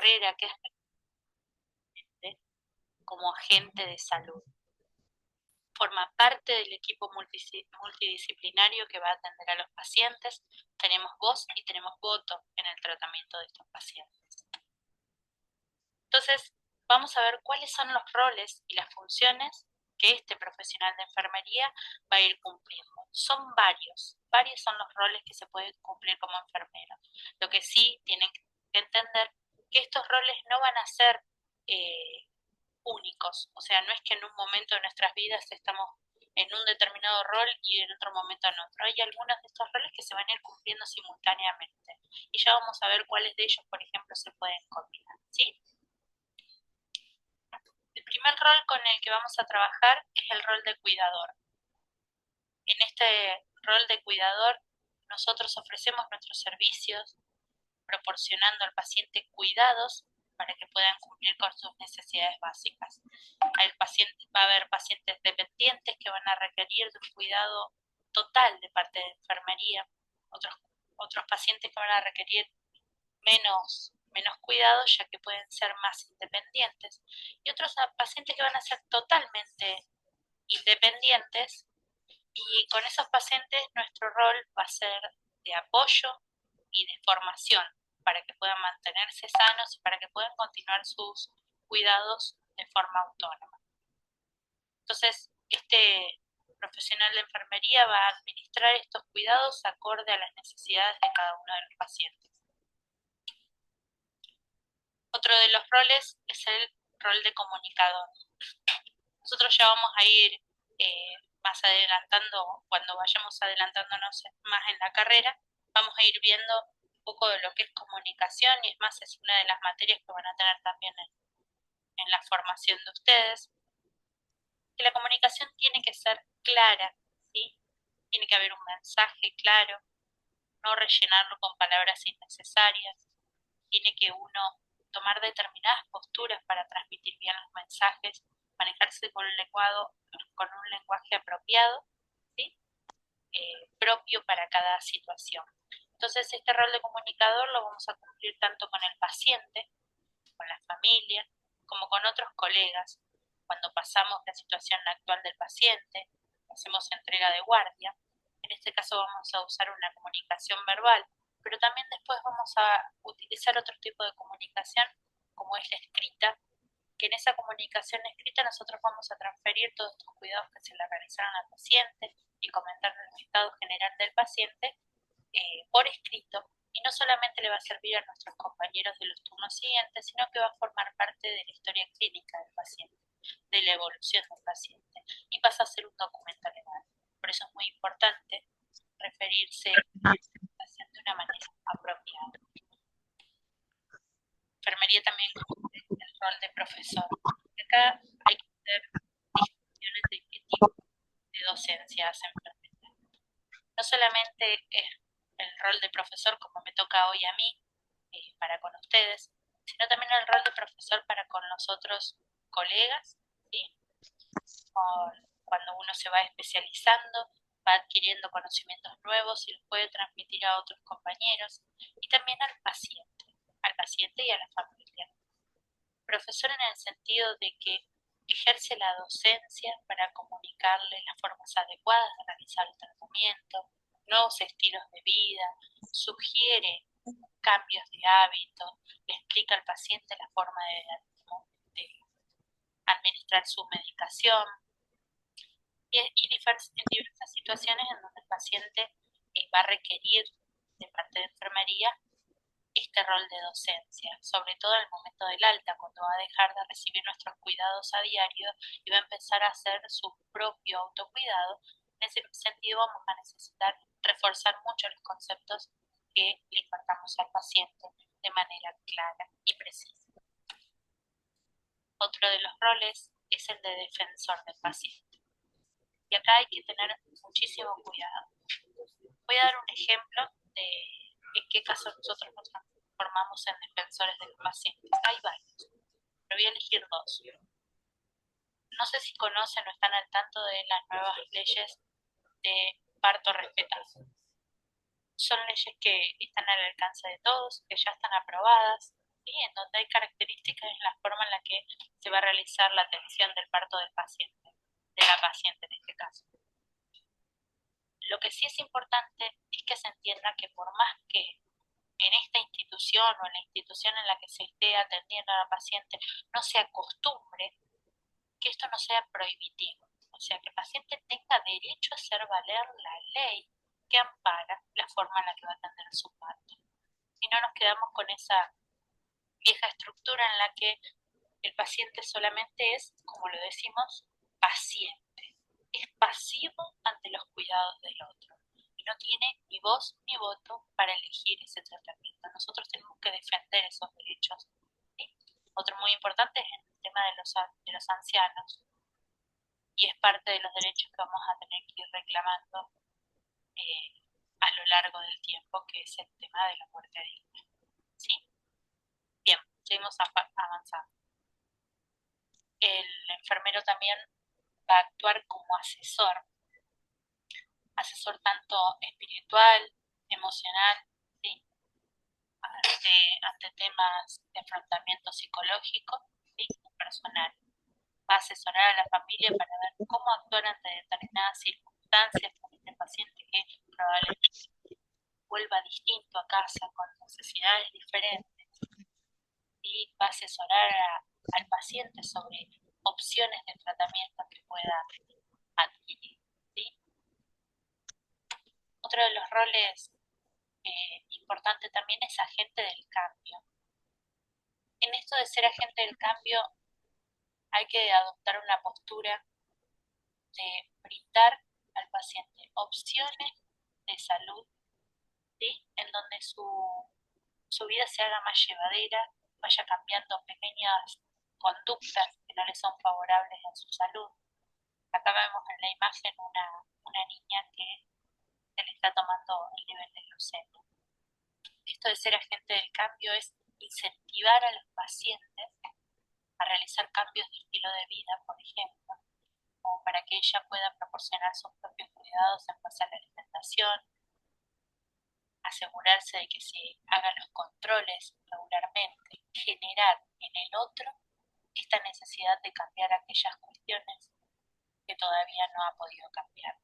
carrera, que es como agente de salud. Forma parte del equipo multidisciplinario que va a atender a los pacientes. Tenemos voz y tenemos voto en el tratamiento de estos pacientes. Entonces, vamos a ver cuáles son los roles y las funciones que este profesional de enfermería va a ir cumpliendo. Son varios son los roles que se pueden cumplir como enfermero. Lo que sí tienen que entender que estos roles no van a ser únicos, o sea, no es que en un momento de nuestras vidas estamos en un determinado rol y en otro momento en otro. Hay algunos de estos roles que se van a ir cumpliendo simultáneamente y ya vamos a ver cuáles de ellos, por ejemplo, se pueden combinar, ¿sí? El primer rol con el que vamos a trabajar es el rol de cuidador. En este rol de cuidador, nosotros ofrecemos nuestros servicios proporcionando al paciente cuidados para que puedan cumplir con sus necesidades básicas. Va a haber pacientes dependientes que van a requerir de un cuidado total de parte de enfermería, otros pacientes que van a requerir menos cuidados ya que pueden ser más independientes y otros pacientes que van a ser totalmente independientes, y con esos pacientes nuestro rol va a ser de apoyo y de formación para que puedan mantenerse sanos y para que puedan continuar sus cuidados de forma autónoma. Entonces, este profesional de enfermería va a administrar estos cuidados acorde a las necesidades de cada uno de los pacientes. Otro de los roles es el rol de comunicador. Nosotros ya vamos a ir más adelantando, cuando vayamos adelantándonos más en la carrera, vamos a ir viendo un poco de lo que es comunicación, y es más, es una de las materias que van a tener también en la formación de ustedes, que la comunicación tiene que ser clara, ¿sí? Tiene que haber un mensaje claro, no rellenarlo con palabras innecesarias, tiene que uno tomar determinadas posturas para transmitir bien los mensajes, manejarse con un lenguaje apropiado, ¿sí? Propio para cada situación. Entonces, este rol de comunicador lo vamos a cumplir tanto con el paciente, con la familia, como con otros colegas. Cuando pasamos la situación actual del paciente, hacemos entrega de guardia. En este caso vamos a usar una comunicación verbal, pero también después vamos a utilizar otro tipo de comunicación, como es la escrita, que en esa comunicación escrita nosotros vamos a transferir todos estos cuidados que se le realizaron al paciente y comentar el estado general del paciente por escrito, y no solamente le va a servir a nuestros compañeros de los turnos siguientes, sino que va a formar parte de la historia clínica del paciente, de la evolución del paciente, y pasa a ser un documento legal. Por eso es muy importante referirse a la paciente de una manera apropiada. Enfermería también cumple el rol de profesor. Acá hay que hacer distinciones de qué tipo de docencia hace enfermería. No solamente es el rol de profesor como me toca hoy a mí, para con ustedes, sino también el rol de profesor para con los otros colegas, ¿sí? Cuando uno se va especializando, va adquiriendo conocimientos nuevos y los puede transmitir a otros compañeros, y también al paciente y a la familia. Profesor en el sentido de que ejerce la docencia para comunicarle las formas adecuadas de realizar el tratamiento, nuevos estilos de vida, sugiere cambios de hábito, le explica al paciente la forma de administrar su medicación, y en diversas situaciones en donde el paciente va a requerir de parte de enfermería este rol de docencia, sobre todo en el momento del alta, cuando va a dejar de recibir nuestros cuidados a diario y va a empezar a hacer su propio autocuidado. En ese sentido vamos a necesitar reforzar mucho los conceptos que le impartamos al paciente de manera clara y precisa. Otro de los roles es el de defensor del paciente. Y acá hay que tener muchísimo cuidado. Voy a dar un ejemplo de en qué casos nosotros nos transformamos en defensores del paciente. Hay varios, pero voy a elegir dos. No sé si conocen o están al tanto de las nuevas leyes de parto respetado. Son leyes que están al alcance de todos, que ya están aprobadas, ¿sí? En donde hay características en la forma en la que se va a realizar la atención del parto del paciente, de la paciente en este caso. Lo que sí es importante es que se entienda que por más que en esta institución o en la institución en la que se esté atendiendo a la paciente no se acostumbre, que esto no sea prohibitivo. O sea, que el paciente tenga derecho a hacer valer la ley que ampara la forma en la que va a atender su parto. Si no nos quedamos con esa vieja estructura en la que el paciente solamente es, como lo decimos, paciente. Es pasivo ante los cuidados del otro. Y no tiene ni voz ni voto para elegir ese tratamiento. Nosotros tenemos que defender esos derechos. ¿Sí? Otro muy importante es el tema de los ancianos. Y es parte de los derechos que vamos a tener que ir reclamando a lo largo del tiempo, que es el tema de la muerte digna. ¿Sí? Bien, seguimos avanzando. El enfermero también va a actuar como asesor, asesor tanto espiritual, emocional, ¿sí? ante temas de afrontamiento psicológico, ¿sí? Personal. Va a asesorar a la familia para ver cómo actuar ante determinadas circunstancias con este paciente que probablemente vuelva distinto a casa con necesidades diferentes, y va a asesorar al paciente sobre opciones de tratamiento que pueda adquirir. ¿Sí? Otro de los roles importante también es agente del cambio. En esto de ser agente del cambio hay que adoptar una postura de brindar al paciente opciones de salud, ¿sí? En donde su vida se haga más llevadera, vaya cambiando pequeñas conductas que no le son favorables a su salud. Acá vemos en la imagen una niña que se le está tomando el nivel de glucemia. Esto de ser agente del cambio es incentivar a los pacientes a realizar cambios de estilo de vida, por ejemplo, o para que ella pueda proporcionar sus propios cuidados en base a la alimentación, asegurarse de que se hagan los controles regularmente, generar en el otro esta necesidad de cambiar aquellas cuestiones que todavía no ha podido cambiar.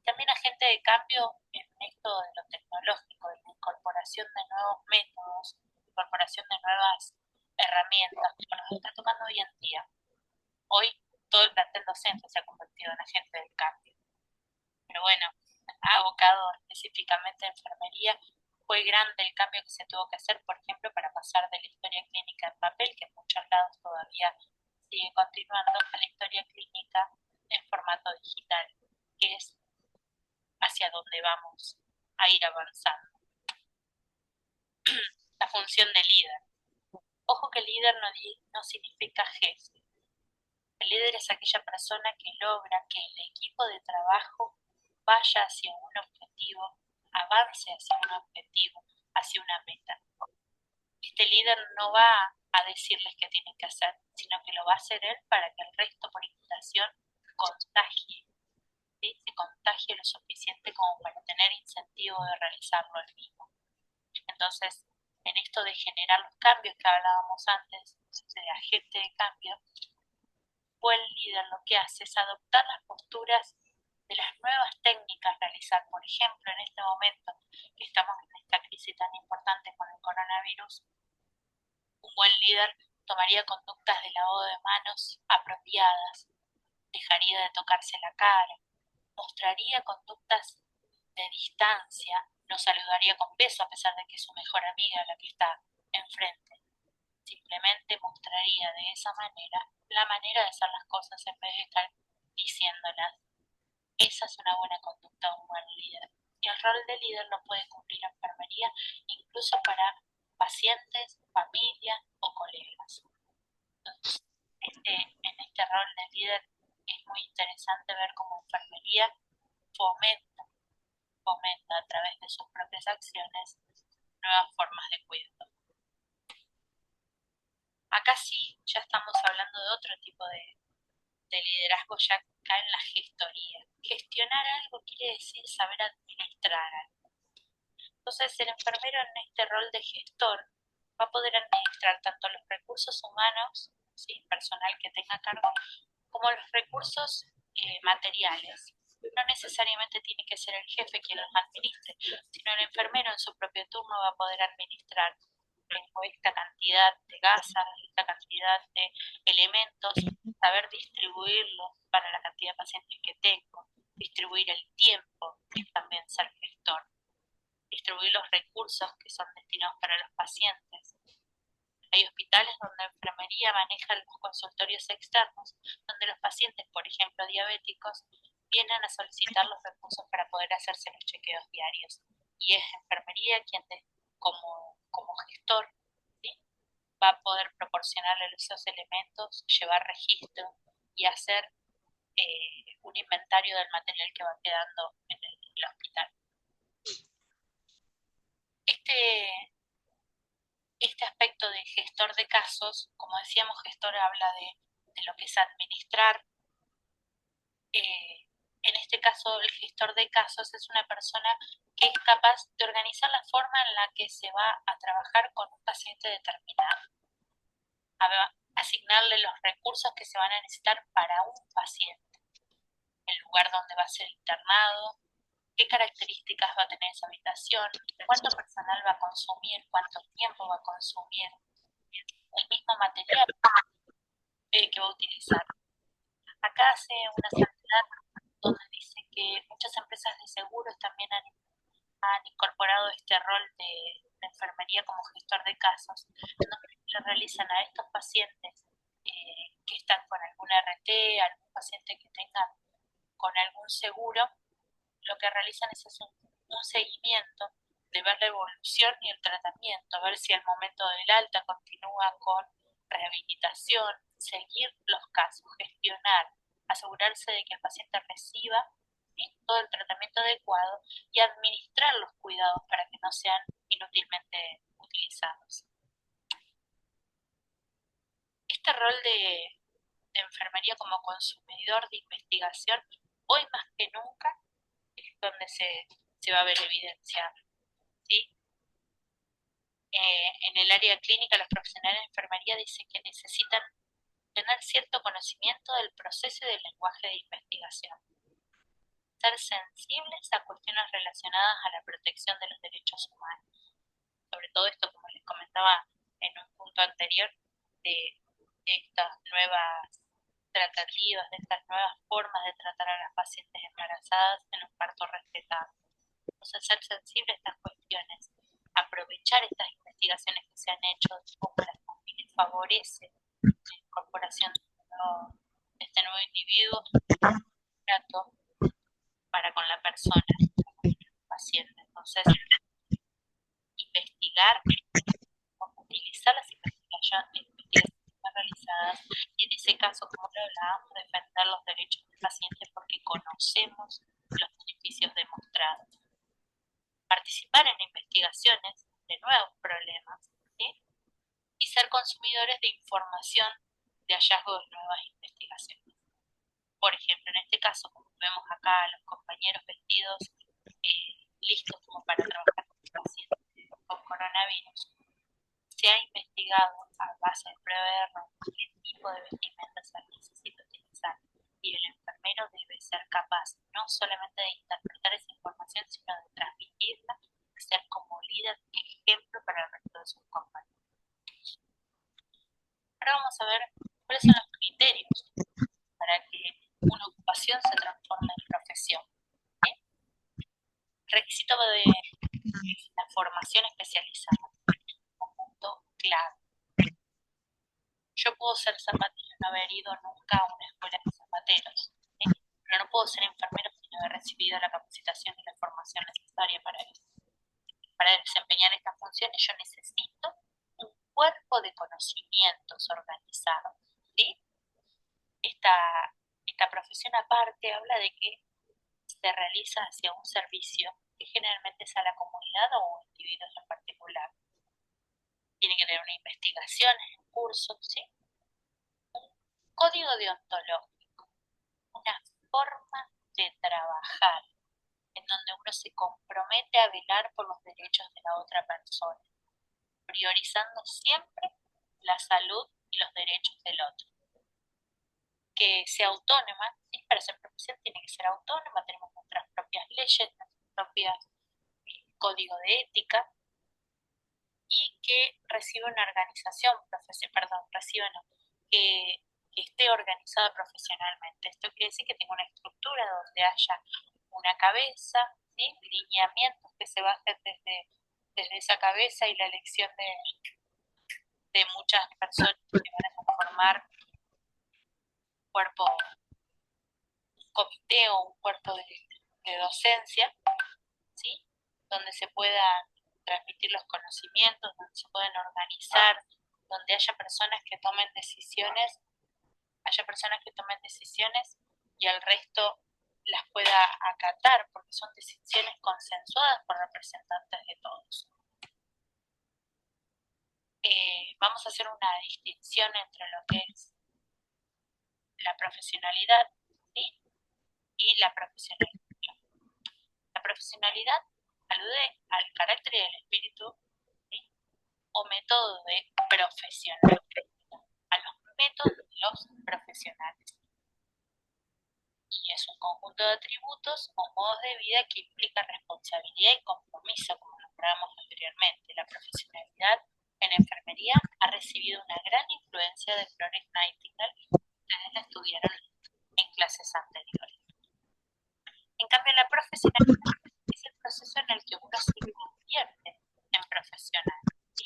También agente de cambio en esto de lo tecnológico, de la incorporación de nuevos métodos, incorporación de nuevas herramientas, como nos está tocando hoy en día. Hoy todo el plantel docente se ha convertido en agente del cambio. Pero bueno, abocado específicamente a enfermería, fue grande el cambio que se tuvo que hacer, por ejemplo, para pasar de la historia clínica en papel, que en muchos lados todavía sigue continuando, a la historia clínica en formato digital, que es hacia donde vamos a ir avanzando. La función de líder. Ojo que líder no significa jefe. El líder es aquella persona que logra que el equipo de trabajo vaya hacia un objetivo, avance hacia un objetivo, hacia una meta. Este líder no va a decirles qué tienen que hacer, sino que lo va a hacer él para que el resto por imitación contagie, ¿sí? Se contagie lo suficiente como para tener incentivo de realizarlo él mismo. Entonces, en esto de generar los cambios que hablábamos antes, de agente de cambio, buen líder lo que hace es adoptar las posturas de las nuevas técnicas, realizar, por ejemplo, en este momento que estamos en esta crisis tan importante con el coronavirus, un buen líder tomaría conductas de lavado de manos apropiadas, dejaría de tocarse la cara, mostraría conductas de distancia, no saludaría con beso a pesar de que es su mejor amiga la que está enfrente. Simplemente mostraría de esa manera la manera de hacer las cosas en vez de estar diciéndolas. Esa es una buena conducta de un buen líder. Y el rol de líder lo puede cumplir la enfermería incluso para pacientes, familia o colegas. Entonces, en este rol de líder es muy interesante ver cómo enfermería fomenta, fomenta a través de sus propias acciones nuevas formas de cuidado. Acá sí ya estamos hablando de otro tipo de liderazgo, ya acá en la gestoría. Gestionar algo quiere decir saber administrar algo. Entonces el enfermero en este rol de gestor va a poder administrar tanto los recursos humanos, ¿sí? Personal que tenga a cargo, como los recursos materiales. No necesariamente tiene que ser el jefe quien los administre, sino el enfermero en su propio turno va a poder administrar. Tengo esta cantidad de gasas, esta cantidad de elementos, saber distribuirlos para la cantidad de pacientes que tengo, distribuir el tiempo, que es también ser gestor, distribuir los recursos que son destinados para los pacientes. Hay hospitales donde la enfermería maneja los consultorios externos, donde los pacientes, por ejemplo diabéticos, vienen a solicitar los recursos para poder hacerse los chequeos diarios. Y es enfermería quien, como gestor, ¿sí? Va a poder proporcionarle esos elementos, llevar registro y hacer un inventario del material que va quedando en el hospital. Este aspecto de gestor de casos, como decíamos, gestor habla de lo que es administrar. En este caso, el gestor de casos es una persona que es capaz de organizar la forma en la que se va a trabajar con un paciente determinado, a asignarle los recursos que se van a necesitar para un paciente, el lugar donde va a ser internado, qué características va a tener esa habitación, cuánto personal va a consumir, cuánto tiempo va a consumir, el mismo material que va a utilizar. Acá hace una salvedad donde dice que muchas empresas de seguros también han incorporado este rol de enfermería como gestor de casos, donde le realizan a estos pacientes que están con algún RT, algún paciente que tenga con algún seguro, lo que realizan es un seguimiento de ver la evolución y el tratamiento, ver si al momento del alta continúa con rehabilitación, seguir los casos, gestionar, asegurarse de que el paciente reciba todo el tratamiento adecuado y administrar los cuidados para que no sean inútilmente utilizados. Este rol de enfermería como consumidor de investigación, hoy más que nunca, es donde se va a ver evidenciado, ¿sí? En el área clínica, los profesionales de enfermería dicen que necesitan tener cierto conocimiento del proceso y del lenguaje de investigación, ser sensibles a cuestiones relacionadas a la protección de los derechos humanos. Sobre todo esto, como les comentaba en un punto anterior, de estas nuevas tratativas, de estas nuevas formas de tratar a las pacientes embarazadas en un parto respetado. Entonces, ser sensible a estas cuestiones, aprovechar estas investigaciones que se han hecho, cómo las familias favorece la incorporación de este nuevo individuo, trato para con la persona, para con el paciente. Entonces, investigar, utilizar las investigaciones realizadas y en ese caso, como lo hablábamos, defender los derechos del paciente porque conocemos los beneficios demostrados. Participar en investigaciones de nuevos problemas, ¿sí? Y ser consumidores de información de hallazgos de nuevas investigaciones. Por ejemplo, en este caso, como vemos acá, los compañeros vestidos listos como para trabajar con pacientes con coronavirus, se ha investigado a base de prever qué tipo de vestimenta se necesita utilizar y el enfermero debe ser capaz no solamente de interpretar esa información, sino de transmitirla, de ser como líder y ejemplo para el resto de sus compañeros. Ahora vamos a ver cuáles son los criterios para que una ocupación se transforme en profesión. ¿Sí? Requisito de la formación especializada, un punto clave. Yo puedo ser zapatero y no haber ido nunca a una escuela de zapateros, ¿sí? Pero no puedo ser enfermero si no he recibido la capacitación y la formación necesaria para eso. Para desempeñar estas funciones yo necesito un cuerpo de conocimientos organizado, ¿sí? Esta profesión aparte habla de que se realiza hacia un servicio que generalmente es a la comunidad o a individuos en particular. Tiene que tener una investigación en el curso, ¿sí? Código deontológico, una forma de trabajar en donde uno se compromete a velar por los derechos de la otra persona. priorizando siempre la salud y los derechos del otro. Que sea autónoma, ¿sí? Para ser profesión tiene que ser autónoma, tenemos nuestras propias leyes, nuestros propios código de ética, y que reciba una organización, reciba no, que esté organizada profesionalmente. Esto quiere decir que tenga una estructura donde haya una cabeza, ¿sí? Lineamientos que se bajen desde esa cabeza y la elección de muchas personas que van a conformar un cuerpo, un comité o un cuerpo de docencia, ¿sí? Donde se puedan transmitir los conocimientos, donde se puedan organizar, donde haya personas que tomen decisiones y el resto las pueda acatar, porque son decisiones consensuadas por representantes de todos. Vamos a hacer una distinción entre lo que es la profesionalidad, ¿sí? Y la profesionalidad. La profesionalidad alude al carácter y al espíritu, ¿sí? O método de profesional, a los métodos de los profesionales. Y es un conjunto de atributos o modos de vida que implica responsabilidad y compromiso, como nombrábamos anteriormente. La profesionalidad en enfermería ha recibido una gran influencia de Florence Nightingale, ustedes la estudiaron en clases anteriores. En cambio, la profesionalidad es el proceso en el que uno se convierte en profesional. ¿Sí?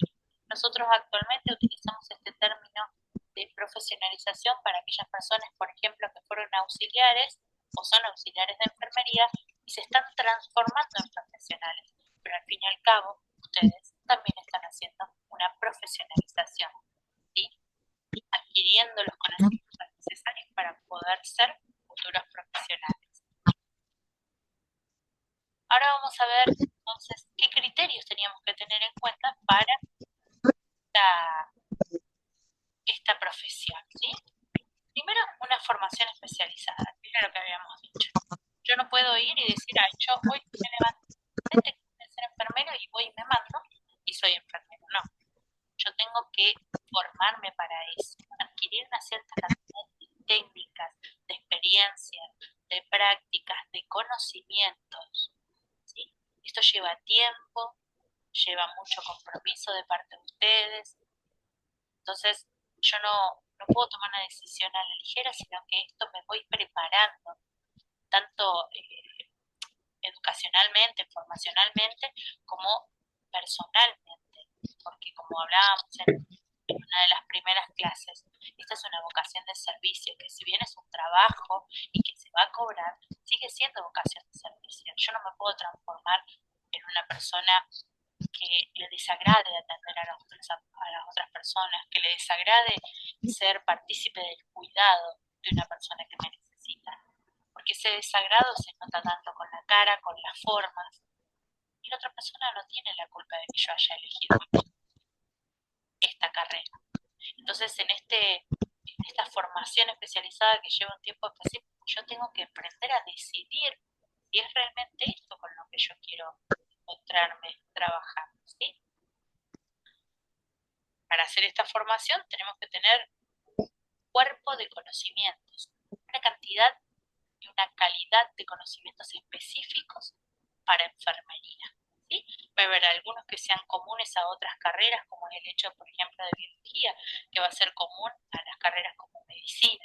Nosotros actualmente utilizamos este término de profesionalización para aquellas personas, por ejemplo, que fueron auxiliares o son auxiliares de enfermería y se están transformando en profesionales. Pero al fin y al cabo, ustedes también están haciendo una profesionalización, ¿sí? Adquiriendo los conocimientos necesarios para poder ser futuros profesionales. Ahora vamos a ver entonces qué criterios teníamos que tener en cuenta para esta profesión, ¿sí? Primero, una formación especializada, que era lo que habíamos dicho. Yo no puedo ir y decir, ay, yo hoy me levanto, tengo que ser enfermero y voy y me mando y soy enfermero. No, yo tengo que formarme para eso, adquirir una cierta cantidad de técnicas, de experiencias, de prácticas, de conocimientos, ¿sí? Esto lleva tiempo, lleva mucho compromiso de parte de ustedes. Entonces, yo no puedo tomar una decisión a la ligera, sino que esto me voy preparando, tanto educacionalmente, formacionalmente, como personalmente. Porque como hablábamos en una de las primeras clases, esta es una vocación de servicio, que si bien es un trabajo y que se va a cobrar, sigue siendo vocación de servicio. Yo no me puedo transformar en una persona que le desagrade atender a las otras personas, que le desagrade ser partícipe del cuidado de una persona que me necesita. Porque ese desagrado se nota tanto con la cara, con las formas, y la otra persona no tiene la culpa de que yo haya elegido esta carrera. Entonces, en esta formación especializada que lleva un tiempo específico, yo tengo que aprender a decidir si es realmente esto con lo que yo quiero encontrarme trabajando, ¿sí? Para hacer esta formación tenemos que tener un cuerpo de conocimientos, una cantidad y una calidad de conocimientos específicos para enfermería. ¿Sí? Va a haber algunos que sean comunes a otras carreras, como es el hecho, por ejemplo, de biología, que va a ser común a las carreras como medicina.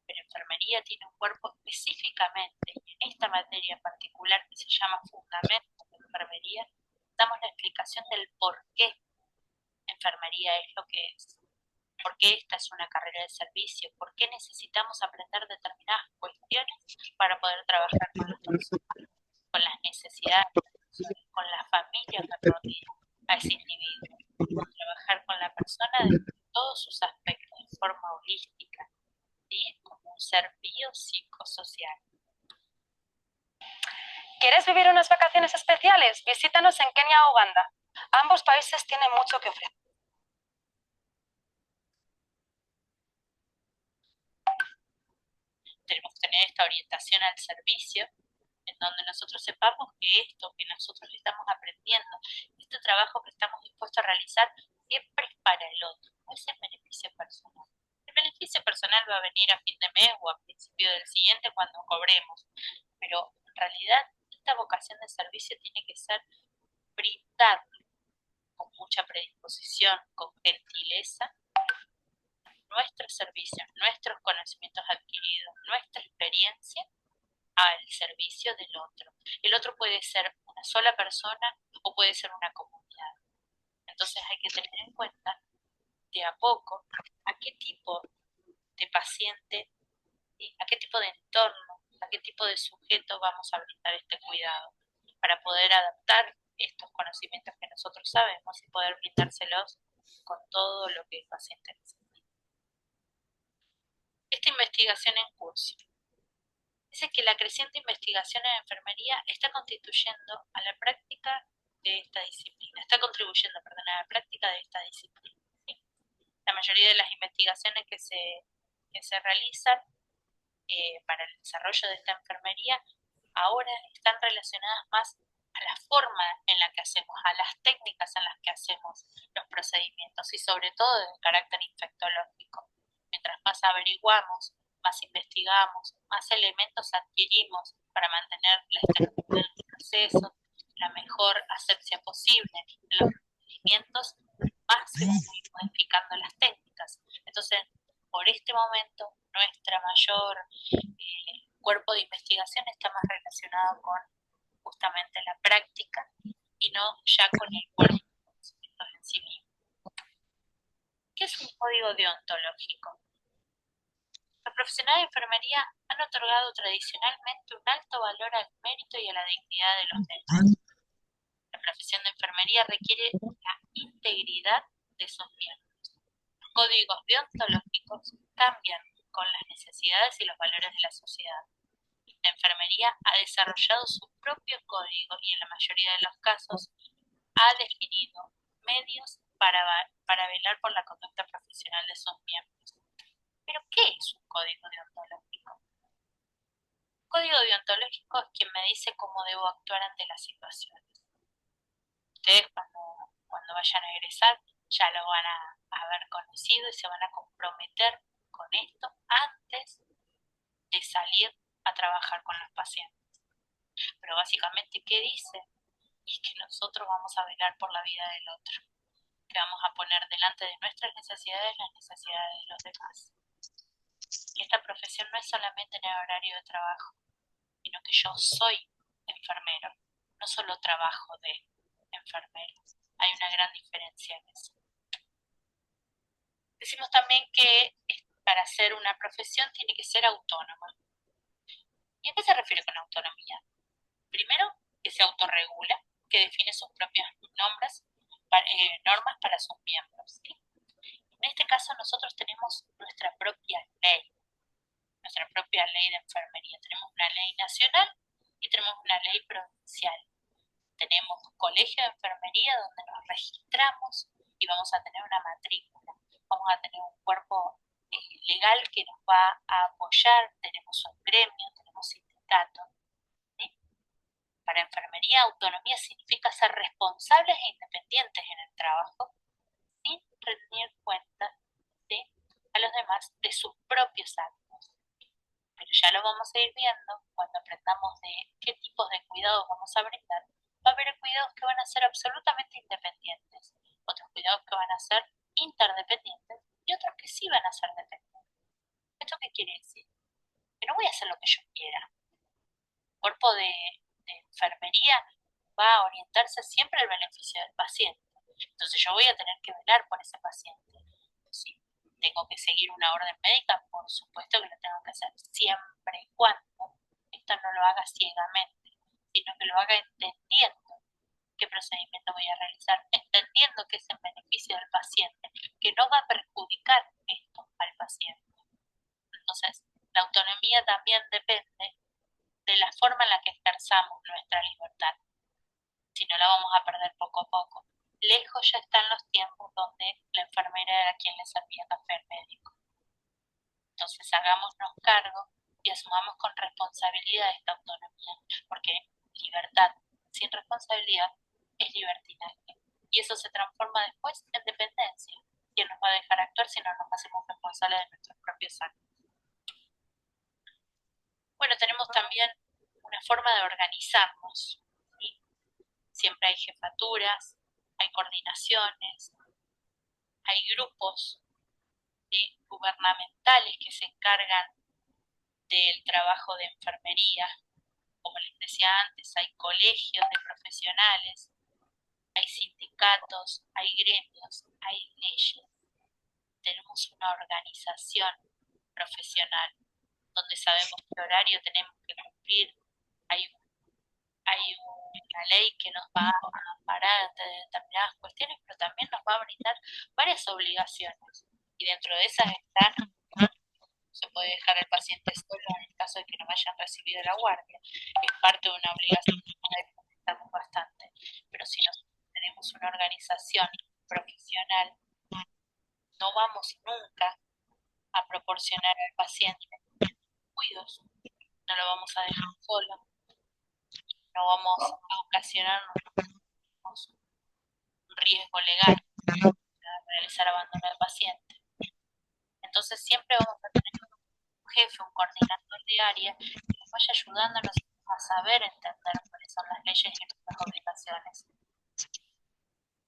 Pero enfermería tiene un cuerpo específicamente, y en esta materia en particular que se llama Fundamentos de Enfermería, damos la explicación del por qué enfermería es lo que es, por qué esta es una carrera de servicio, por qué necesitamos aprender determinadas cuestiones para poder trabajar con las personas, con las necesidades, con la familia que rodea a ese individuo, trabajar con la persona de todos sus aspectos de forma holística, ¿sí? Como un ser biopsicosocial. ¿Quieres vivir unas vacaciones especiales? Visítanos en Kenia o Uganda. Ambos países tienen mucho que ofrecer. Tenemos que tener esta orientación al servicio, en donde nosotros sepamos que esto que nosotros estamos aprendiendo, este trabajo que estamos dispuestos a realizar, siempre es para el otro, no es el beneficio personal. El beneficio personal va a venir a fin de mes o a principio del siguiente cuando cobremos, pero en realidad esta vocación de servicio tiene que ser brindar con mucha predisposición, con gentileza, nuestros servicios, nuestros conocimientos adquiridos, nuestra experiencia al servicio del otro. El otro puede ser una sola persona o puede ser una comunidad. Entonces hay que tener en cuenta de a poco a qué tipo de paciente, ¿sí? A qué tipo de entorno, a qué tipo de sujeto vamos a brindar este cuidado para poder adaptar estos conocimientos que nosotros sabemos y poder brindárselos con todo lo que el paciente necesita. Esta investigación en curso dice que la creciente investigación en enfermería está constituyendo a la práctica de esta disciplina, está contribuyendo, perdón, a la práctica de esta disciplina. ¿Sí? La mayoría de las investigaciones que se realizan para el desarrollo de esta enfermería ahora están relacionadas más a la forma en la que hacemos, a las técnicas en las que hacemos los procedimientos y sobre todo de carácter infectológico. Mientras más averiguamos, más investigamos, más elementos adquirimos para mantener la estabilidad del proceso, la mejor asepsia posible de los procedimientos, más se van a ir modificando las técnicas. Entonces, por este momento, nuestra mayor cuerpo de investigación está más relacionado con justamente la práctica y no ya con el cuerpo de conocimientos en sí mismo. ¿Qué es un código deontológico? Los profesionales de enfermería han otorgado tradicionalmente un alto valor al mérito y a la dignidad de los demás. La profesión de enfermería requiere la integridad de sus miembros. Los códigos deontológicos cambian con las necesidades y los valores de la sociedad. La enfermería ha desarrollado su propio código y en la mayoría de los casos ha definido medios para velar por la conducta profesional de sus miembros. ¿Pero qué es un código deontológico? Un código deontológico es quien me dice cómo debo actuar ante las situaciones. Ustedes cuando vayan a egresar ya lo van a haber conocido y se van a comprometer con esto antes de salir a trabajar con los pacientes. Pero básicamente, ¿qué dice? Y que nosotros vamos a velar por la vida del otro, que vamos a poner delante de nuestras necesidades las necesidades de los demás. Que esta profesión no es solamente en el horario de trabajo, sino que yo soy enfermero, no solo trabajo de enfermero. Hay una gran diferencia en eso. Decimos también que para ser una profesión tiene que ser autónoma. ¿Y a qué se refiere con autonomía? Primero, que se autorregula, que define sus propios normas para sus miembros. ¿Sí? En este caso nosotros tenemos nuestra propia ley de enfermería. Tenemos una ley nacional y tenemos una ley provincial. Tenemos colegio de enfermería donde nos registramos y vamos a tener una matrícula. Vamos a tener un cuerpo legal que nos va a apoyar, tenemos un gremio, tenemos sindicato. ¿Sí? Para enfermería, autonomía significa ser responsables e independientes en el trabajo sin rendir cuentas, ¿sí?, a los demás de sus propios actos. Pero ya lo vamos a ir viendo cuando aprendamos de qué tipos de cuidados vamos a brindar. Va a haber cuidados que van a ser absolutamente independientes, otros cuidados que van a ser interdependientes y otros que sí van a ser dependientes. ¿Esto qué quiere decir? Que no voy a hacer lo que yo quiera. El cuerpo de enfermería va a orientarse siempre al beneficio del paciente. Entonces yo voy a tener que velar por ese paciente. Si tengo que seguir una orden médica, por supuesto que lo tengo que hacer siempre y cuando esto no lo haga ciegamente, sino que lo haga entendiendo qué procedimiento voy a realizar, entendiendo que es en beneficio del paciente, que no va a perjudicar esto al paciente. Entonces, la autonomía también depende de la forma en la que ejerzamos nuestra libertad. Si no, la vamos a perder poco a poco. Lejos ya están los tiempos donde la enfermera era quien le servía café al médico. Entonces hagámonos cargo y asumamos con responsabilidad esta autonomía, porque libertad sin responsabilidad es libertinaje, y eso se transforma después en dependencia. ¿Quién nos va a dejar actuar si no nos hacemos responsables de nuestros propios actos? Bueno, tenemos también una forma de organizarnos, ¿sí? Siempre hay jefaturas, hay coordinaciones, hay grupos, ¿sí?, gubernamentales que se encargan del trabajo de enfermería. Como les decía antes, hay colegios de profesionales, hay sindicatos, hay gremios, hay leyes. Tenemos una organización profesional donde sabemos qué horario tenemos que cumplir. Hay, hay una ley que nos va a amparar ante determinadas cuestiones, pero también nos va a brindar varias obligaciones. Y dentro de esas están, se puede dejar al paciente solo en el caso de que no hayan recibido la guardia. Es parte de una obligación que necesitamos bastante. Pero si nosotros tenemos una organización profesional, no vamos nunca a proporcionar al paciente cuidados, no lo vamos a dejar solo, no vamos a ocasionar un riesgo legal para realizar abandono del paciente. Entonces siempre vamos a tener un jefe, un coordinador de área que nos vaya ayudándonos a saber entender cuáles son las leyes y nuestras obligaciones.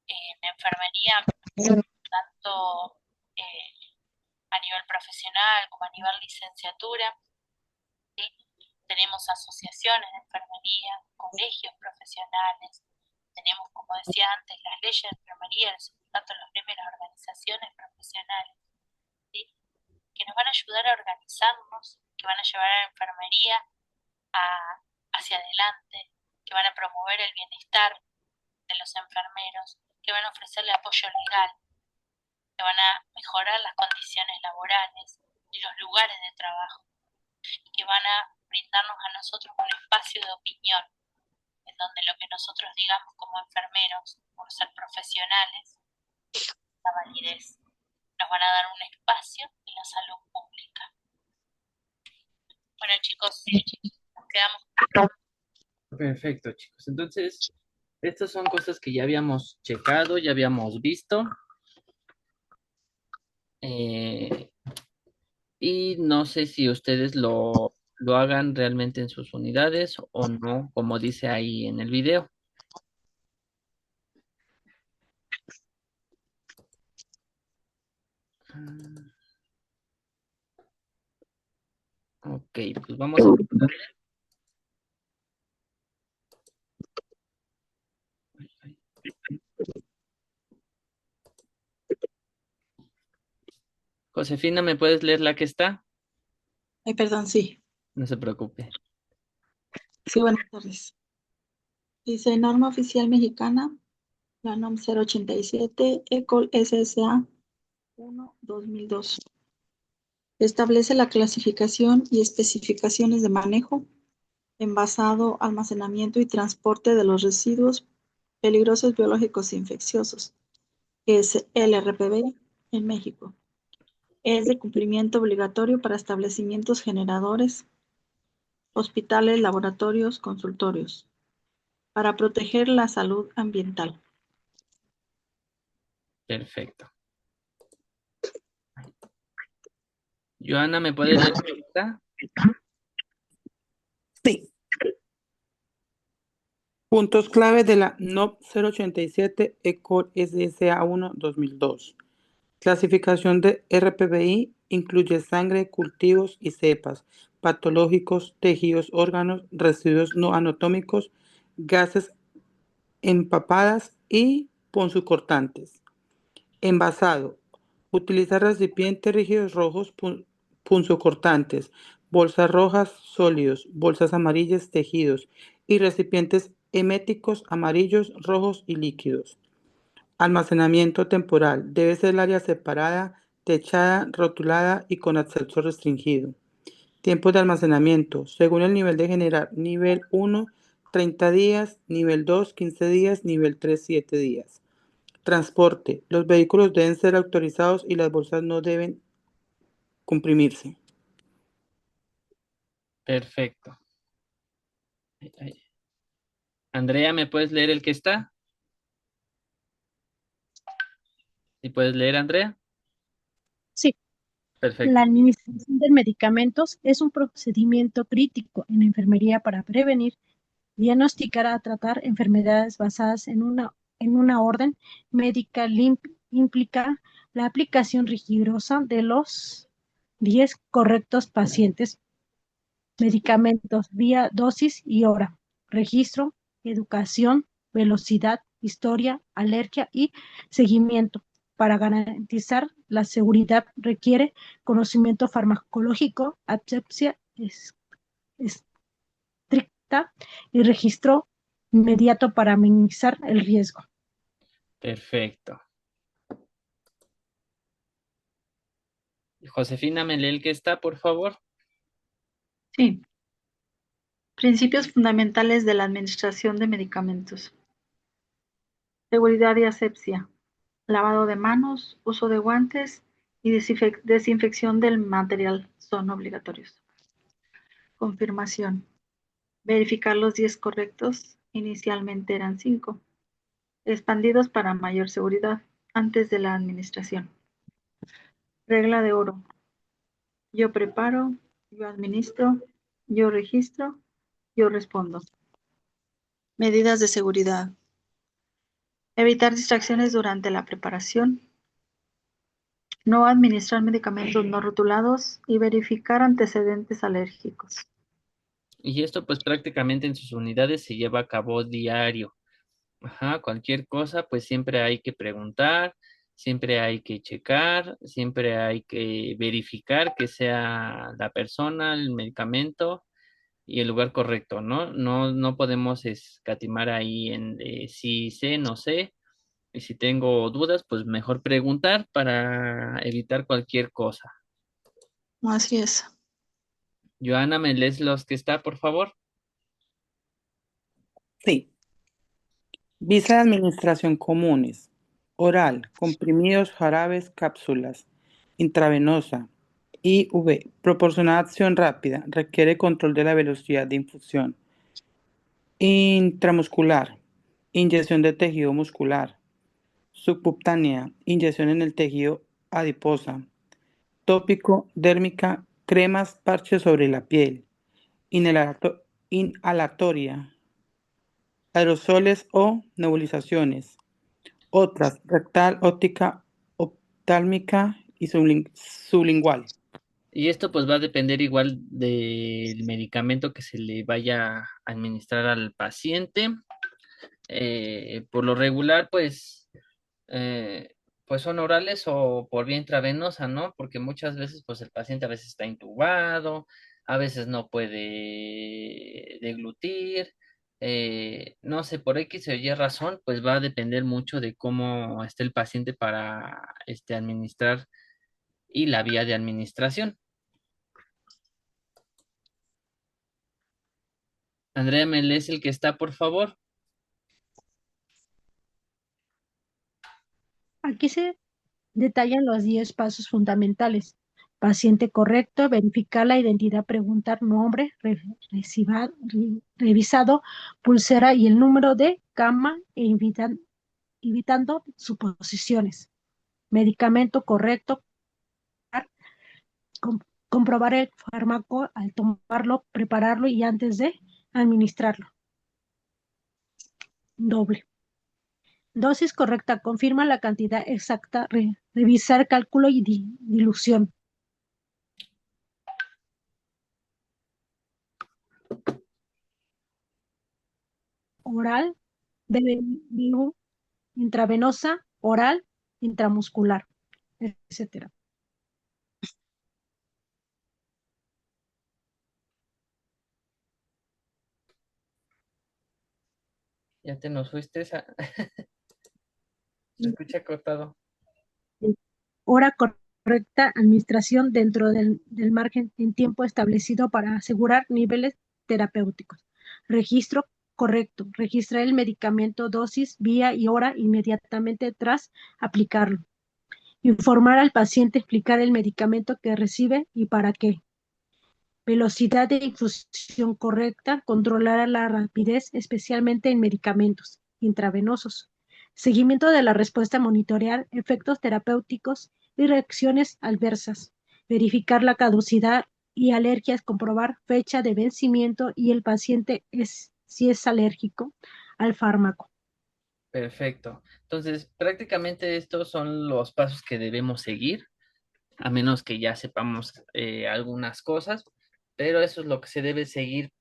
En enfermería, tanto a nivel profesional como a nivel licenciatura, ¿sí?, tenemos asociaciones de enfermería, colegios profesionales, tenemos, como decía antes, las leyes de enfermería, los sindicatos, los gremios, las organizaciones profesionales, ¿sí?, que nos van a ayudar a organizarnos, que van a llevar a la enfermería hacia adelante, que van a promover el bienestar de los enfermeros, que van a ofrecerle apoyo legal, que van a mejorar las condiciones laborales y los lugares de trabajo, y que van a brindarnos a nosotros un espacio de opinión, en donde lo que nosotros digamos como enfermeros, por ser profesionales, la validez. Nos van a dar un espacio en la salud pública. Bueno, chicos, nos quedamos. Perfecto, chicos. Entonces, estas son cosas que ya habíamos checado, ya habíamos visto. Y no sé si ustedes lo hagan realmente en sus unidades o no, como dice ahí en el video. Ok, pues vamos a... Josefina, ¿me puedes leer la que está? Ay, perdón, sí. No se preocupe. Sí, buenas tardes. Dice norma oficial mexicana, la NOM 087, ECOL SSA 1-2002. Establece la clasificación y especificaciones de manejo, envasado, almacenamiento y transporte de los residuos peligrosos biológicos e infecciosos, que es el RPB en México. Es de cumplimiento obligatorio para establecimientos generadores, hospitales, laboratorios, consultorios, para proteger la salud ambiental. Perfecto. Joana, ¿me puedes leer la que está? Sí. Puntos clave de la NOP 087 ECOL SSA 1-2002. Clasificación de RPBI incluye sangre, cultivos y cepas, patológicos, tejidos, órganos, residuos no anatómicos, gases empapadas y punzocortantes. Envasado. Utiliza recipientes rígidos rojos punzocortantes, bolsas rojas sólidos, bolsas amarillas tejidos y recipientes eméticos amarillos, rojos y líquidos. Almacenamiento temporal. Debe ser el área separada, techada, rotulada y con acceso restringido. Tiempo de almacenamiento. Según el nivel de generar. Nivel 1, 30 días. Nivel 2, 15 días. Nivel 3, 7 días. Transporte. Los vehículos deben ser autorizados y las bolsas no deben comprimirse. Perfecto. Ay. Andrea, ¿me puedes leer el que está? ¿Sí puedes leer, Andrea? Sí, la Perfecto. administración de medicamentos es un procedimiento crítico en la enfermería para prevenir, diagnosticar a tratar enfermedades basadas en una orden médica. Implica la aplicación rigurosa de los 10 correctos pacientes, medicamentos, vía, dosis y hora, registro, educación, velocidad, historia, alergia y seguimiento. Para garantizar la seguridad requiere conocimiento farmacológico, asepsia estricta y registro inmediato para minimizar el riesgo. Perfecto. Josefina, ¿me lee el que está, por favor? Sí. Principios fundamentales de la administración de medicamentos. Seguridad y asepsia. Lavado de manos, uso de guantes y desinfección del material son obligatorios. Confirmación. Verificar los 10 correctos. Inicialmente eran 5. Expandidos para mayor seguridad antes de la administración. Regla de oro. Yo preparo, yo administro, yo registro, yo respondo. Medidas de seguridad. Evitar distracciones durante la preparación. No administrar medicamentos no rotulados y verificar antecedentes alérgicos. Y esto pues prácticamente en sus unidades se lleva a cabo diario. Ajá, cualquier cosa pues siempre hay que preguntar, siempre hay que checar, siempre hay que verificar que sea la persona, el medicamento y el lugar correcto, ¿no? No podemos escatimar ahí en si sé, no sé, y si tengo dudas, pues mejor preguntar para evitar cualquier cosa. Así es. Joana, ¿me lees los que está, por favor? Sí. Visa de administración comunes. Oral, comprimidos, jarabes, cápsulas. Intravenosa. IV. Proporcionada acción rápida. Requiere control de la velocidad de infusión. Intramuscular. Inyección de tejido muscular. Subcutánea. Inyección en el tejido adiposa. Tópico, dérmica, cremas, parches sobre la piel. Inhalatoria. Aerosoles o nebulizaciones. Otras, rectal, óptica, oftálmica y sublingual. Y esto pues va a depender igual del medicamento que se le vaya a administrar al paciente. Por lo regular, eh, pues son orales o por vía intravenosa, ¿no? Porque muchas veces, pues el paciente a veces está intubado, a veces no puede deglutir, no sé, por X o Y razón, pues va a depender mucho de cómo esté el paciente para administrar y la vía de administración. Andrea, ¿me lees el que está, por favor? Aquí se detallan los 10 pasos fundamentales. Paciente correcto, verificar la identidad, preguntar nombre, revisado, pulsera y el número de cama e evitando suposiciones. Medicamento correcto, com- comprobar el fármaco al tomarlo, prepararlo y antes de administrarlo. Doble. Dosis correcta, confirma la cantidad exacta, revisar cálculo y dilución. Oral, BBU, intravenosa, oral, intramuscular, etcétera. Ya te nos fuiste esa. Se escucha cortado. Hora correcta, administración dentro del margen en tiempo establecido para asegurar niveles terapéuticos. Registro correcto, registrar el medicamento, dosis, vía y hora inmediatamente tras aplicarlo. Informar al paciente, explicar el medicamento que recibe y para qué. velocidad de infusión correcta, controlar la rapidez, especialmente en medicamentos intravenosos, seguimiento de la respuesta, monitorear efectos terapéuticos y reacciones adversas, verificar la caducidad y alergias, comprobar fecha de vencimiento y el paciente si es alérgico al fármaco. Perfecto. Entonces, prácticamente estos son los pasos que debemos seguir, a menos que ya sepamos algunas cosas, pero eso es lo que se debe seguir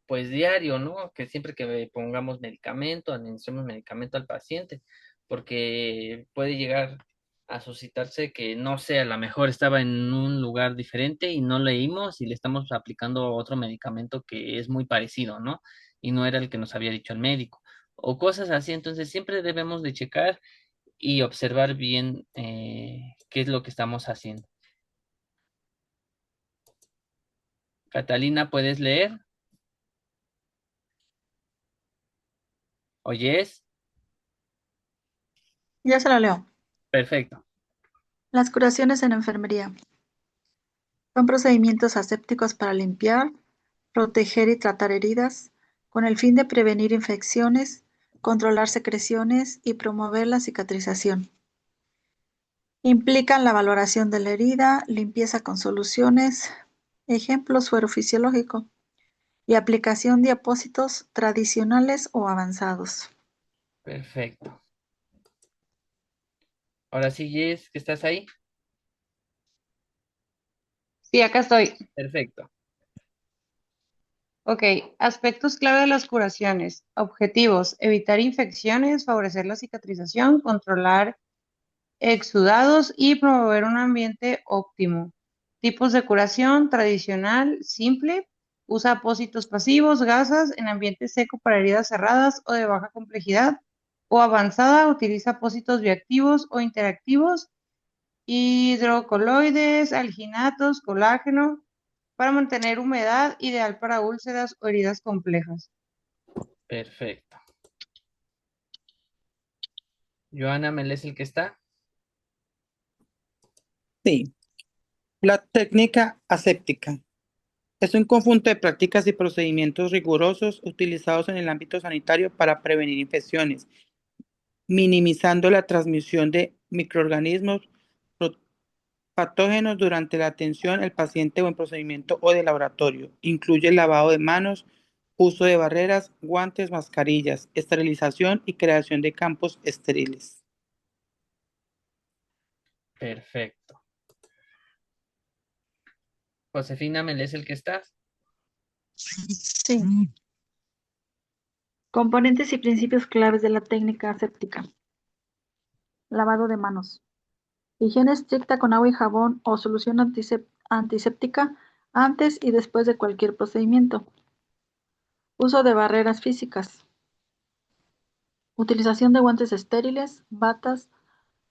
pues diario, ¿no? Que siempre que pongamos medicamento, administremos medicamento al paciente, porque puede llegar a suscitarse que no sé, a lo mejor estaba en un lugar diferente y no leímos y le estamos aplicando otro medicamento que es muy parecido, ¿no? Y no era el que nos había dicho el médico, o cosas así. Entonces siempre debemos de checar y observar bien qué es lo que estamos haciendo. Catalina, ¿puedes leer? ¿Oyes? Ya se lo leo. Perfecto. Las curaciones en enfermería son procedimientos asépticos para limpiar, proteger y tratar heridas, con el fin de prevenir infecciones, controlar secreciones y promover la cicatrización. Implican la valoración de la herida, limpieza con soluciones, ejemplo suero fisiológico, y aplicación de apósitos tradicionales o avanzados. Perfecto. Ahora sí, Jess, ¿que estás ahí? Sí, acá estoy. Perfecto. Ok, aspectos clave de las curaciones. Objetivos: evitar infecciones, favorecer la cicatrización, controlar exudados y promover un ambiente óptimo. Tipos de curación: tradicional, simple, usa apósitos pasivos, gasas en ambiente seco para heridas cerradas o de baja complejidad, o avanzada, utiliza apósitos bioactivos o interactivos, hidrocoloides, alginatos, colágeno, para mantener humedad, ideal para úlceras o heridas complejas. Perfecto. Joana, ¿me lees el que está? Sí. La técnica aséptica es un conjunto de prácticas y procedimientos rigurosos utilizados en el ámbito sanitario para prevenir infecciones, minimizando la transmisión de microorganismos patógenos durante la atención al paciente o en procedimiento o de laboratorio. Incluye el lavado de manos, uso de barreras, guantes, mascarillas, esterilización y creación de campos estériles. Perfecto. Josefina, ¿me lees el que está? Sí. Componentes y principios claves de la técnica aséptica. Lavado de manos. Higiene estricta con agua y jabón o solución antiséptica antes y después de cualquier procedimiento. Uso de barreras físicas. Utilización de guantes estériles, batas,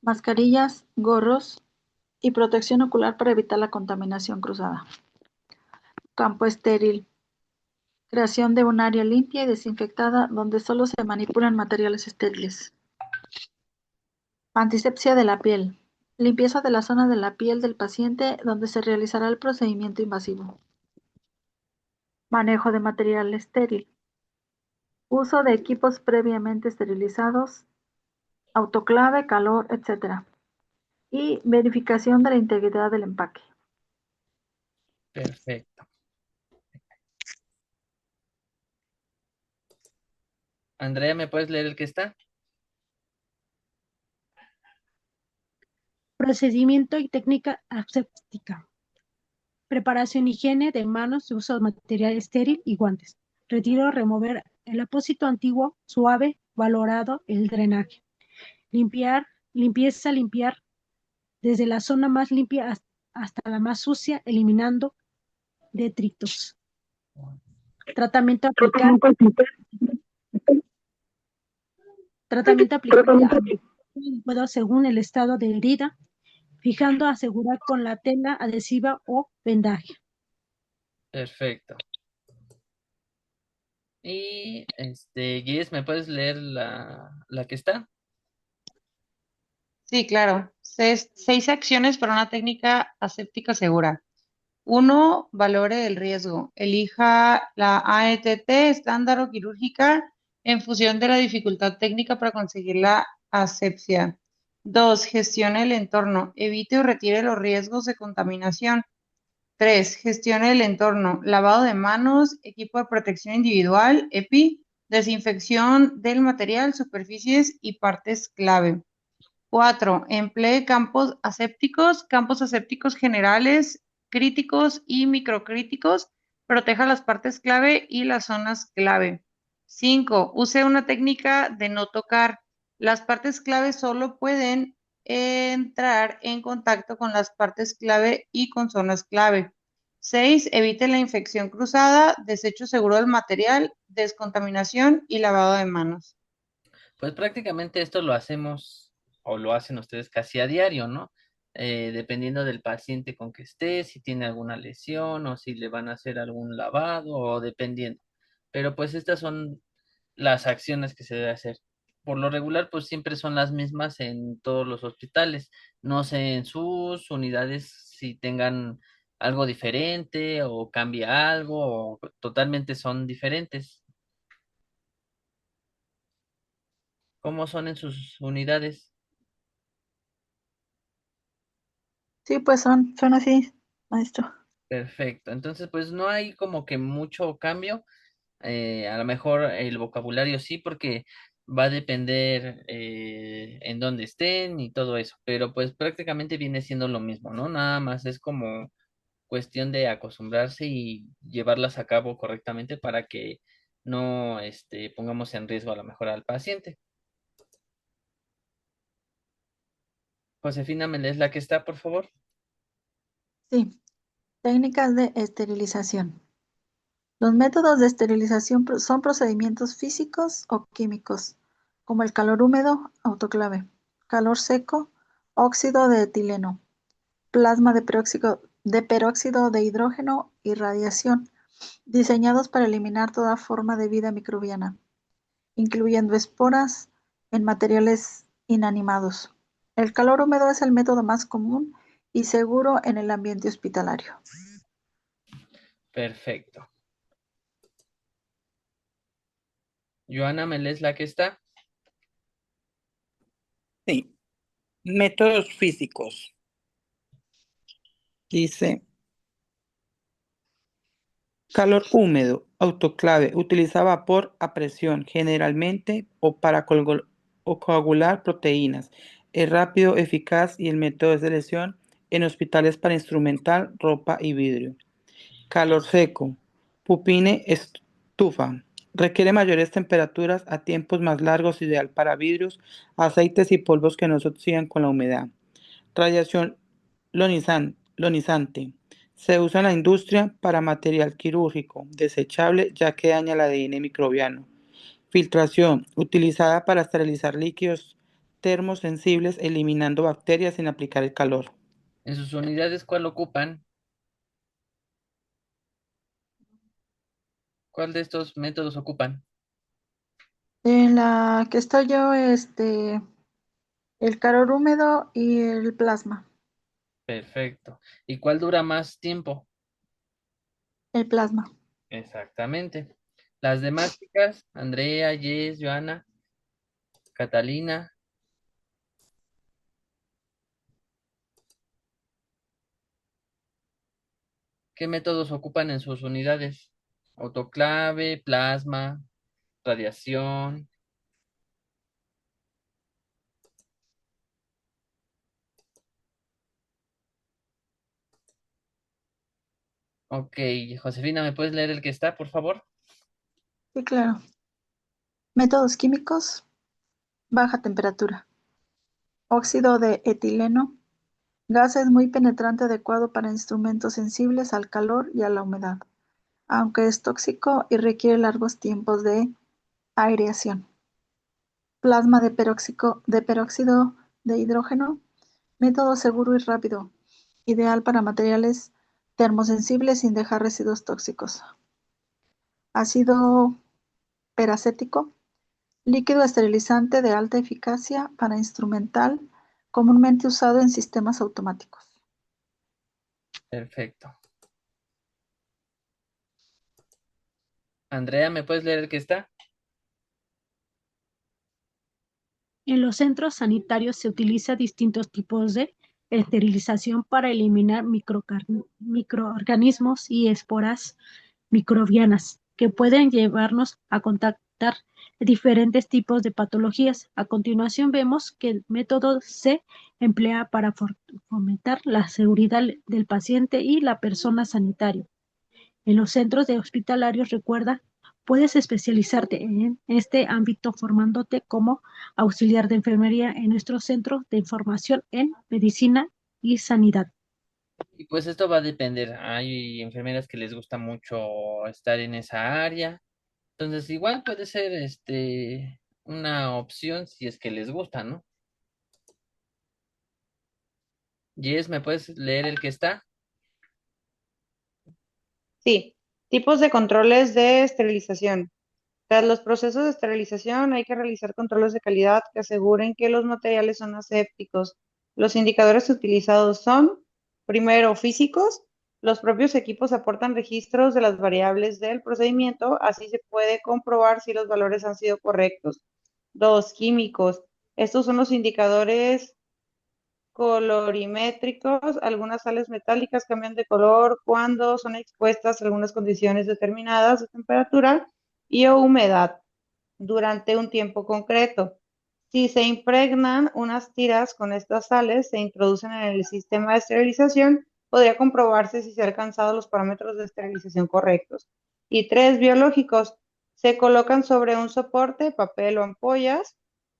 mascarillas, gorros y protección ocular para evitar la contaminación cruzada. Campo estéril. Creación de un área limpia y desinfectada donde solo se manipulan materiales estériles. Antisepsia de la piel. Limpieza de la zona de la piel del paciente donde se realizará el procedimiento invasivo. Manejo de material estéril. Uso de equipos previamente esterilizados, autoclave, calor, etc. Y verificación de la integridad del empaque. Perfecto. Andrea, ¿me puedes leer el que está? Procedimiento y técnica aséptica. Preparación, higiene de manos, uso de material estéril y guantes. Retiro, remover el apósito antiguo, suave, valorado, el drenaje. Limpiar desde la zona más limpia hasta la más sucia, eliminando detritos. Tratamiento aplicar. Tratamiento adecuado según el estado de herida, fijando, asegurar con la tela adhesiva o vendaje. Perfecto. Y Jess, ¿me puedes leer la que está? Sí, claro. Seis acciones para una técnica aséptica segura. Uno, valore el riesgo. Elija la AETT, estándar o quirúrgica, en función de la dificultad técnica para conseguir la asepsia. Dos, gestione el entorno. Evite o retire los riesgos de contaminación. Tres, gestione el entorno. Lavado de manos, equipo de protección individual, EPI, desinfección del material, superficies y partes clave. 4. Emplee campos asépticos generales, críticos y microcríticos. Proteja las partes clave y las zonas clave. 5. Use una técnica de no tocar. Las partes clave solo pueden entrar en contacto con las partes clave y con zonas clave. 6. Evite la infección cruzada, desecho seguro del material, descontaminación y lavado de manos. Pues prácticamente esto lo hacemos o lo hacen ustedes casi a diario, ¿no? Dependiendo del paciente con que esté, si tiene alguna lesión o si le van a hacer algún lavado o dependiendo. Pero pues estas son las acciones que se debe hacer. Por lo regular, pues siempre son las mismas en todos los hospitales. No sé en sus unidades si tengan algo diferente o cambia algo o totalmente son diferentes. ¿Cómo son en sus unidades? Sí, pues son así, maestro. Perfecto. Entonces, pues no hay como que mucho cambio. A lo mejor el vocabulario sí, porque va a depender en dónde estén y todo eso. Pero pues prácticamente viene siendo lo mismo, ¿no? Nada más es como cuestión de acostumbrarse y llevarlas a cabo correctamente para que no pongamos en riesgo a lo mejor al paciente. Josefina, ¿me lees la que está, por favor? Sí, técnicas de esterilización. Los métodos de esterilización son procedimientos físicos o químicos, como el calor húmedo, autoclave, calor seco, óxido de etileno, plasma de peróxido de hidrógeno y radiación, diseñados para eliminar toda forma de vida microbiana, incluyendo esporas en materiales inanimados. El calor húmedo es el método más común y seguro en el ambiente hospitalario. Perfecto. Joana, ¿me lees la que está? Sí. Métodos físicos. Dice, calor húmedo, autoclave, utiliza vapor a presión generalmente o coagular proteínas. Es rápido, eficaz y el método de selección en hospitales para instrumental, ropa y vidrio. Calor seco, pupine estufa. Requiere mayores temperaturas a tiempos más largos, ideal para vidrios, aceites y polvos que no se oxidan con la humedad. Radiación lonizante. Se usa en la industria para material quirúrgico desechable ya que daña el ADN microbiano. Filtración. Utilizada para esterilizar líquidos termosensibles eliminando bacterias sin aplicar el calor. En sus unidades, ¿cuál ocupan? ¿Cuál de estos métodos ocupan? En la que estoy yo, el calor húmedo y el plasma. Perfecto. ¿Y cuál dura más tiempo? El plasma. Exactamente. Las demás chicas, Andrea, Jess, Joana, Catalina, ¿qué métodos ocupan en sus unidades? Autoclave, plasma, radiación. Ok, Josefina, ¿me puedes leer el que está, por favor? Sí, claro. Métodos químicos, baja temperatura. Óxido de etileno. Gas es muy penetrante, adecuado para instrumentos sensibles al calor y a la humedad, aunque es tóxico y requiere largos tiempos de aireación. Plasma de peróxido de hidrógeno. Método seguro y rápido, ideal para materiales termosensibles sin dejar residuos tóxicos. Ácido peracético, líquido esterilizante de alta eficacia para instrumental, comúnmente usado en sistemas automáticos. Perfecto. Andrea, ¿me puedes leer el que está? En los centros sanitarios se utiliza distintos tipos de esterilización para eliminar microorganismos y esporas microbianas que pueden llevarnos a contactar diferentes tipos de patologías. A continuación vemos que el método se emplea para fomentar la seguridad del paciente y la persona sanitaria. En los centros de hospitalarios, recuerda, puedes especializarte en este ámbito formándote como auxiliar de enfermería en nuestro centro de formación en medicina y sanidad. Y pues esto va a depender. Hay enfermeras que les gusta mucho estar en esa área. Entonces, igual puede ser una opción si es que les gusta, ¿no? Jess, ¿me puedes leer el que está? Sí, tipos de controles de esterilización. Tras los procesos de esterilización hay que realizar controles de calidad que aseguren que los materiales son asépticos. Los indicadores utilizados son, primero, físicos. Los propios equipos aportan registros de las variables del procedimiento, así se puede comprobar si los valores han sido correctos. Dos, químicos. Estos son los indicadores colorimétricos. Algunas sales metálicas cambian de color cuando son expuestas a algunas condiciones determinadas de temperatura y o humedad durante un tiempo concreto. Si se impregnan unas tiras con estas sales, se introducen en el sistema de esterilización, podría comprobarse si se han alcanzado los parámetros de esterilización correctos. Y tres, biológicos. Se colocan sobre un soporte, papel o ampollas,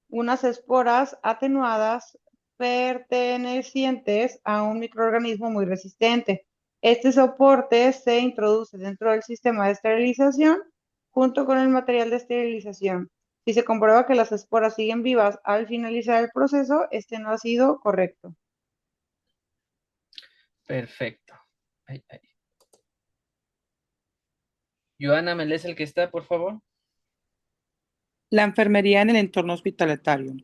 unas esporas atenuadas pertenecientes a un microorganismo muy resistente. Este soporte se introduce dentro del sistema de esterilización junto con el material de esterilización. Si se comprueba que las esporas siguen vivas al finalizar el proceso, este no ha sido correcto. Perfecto. Ay, ay. Joana, ¿me lees el que está, por favor? La enfermería en el entorno hospitalario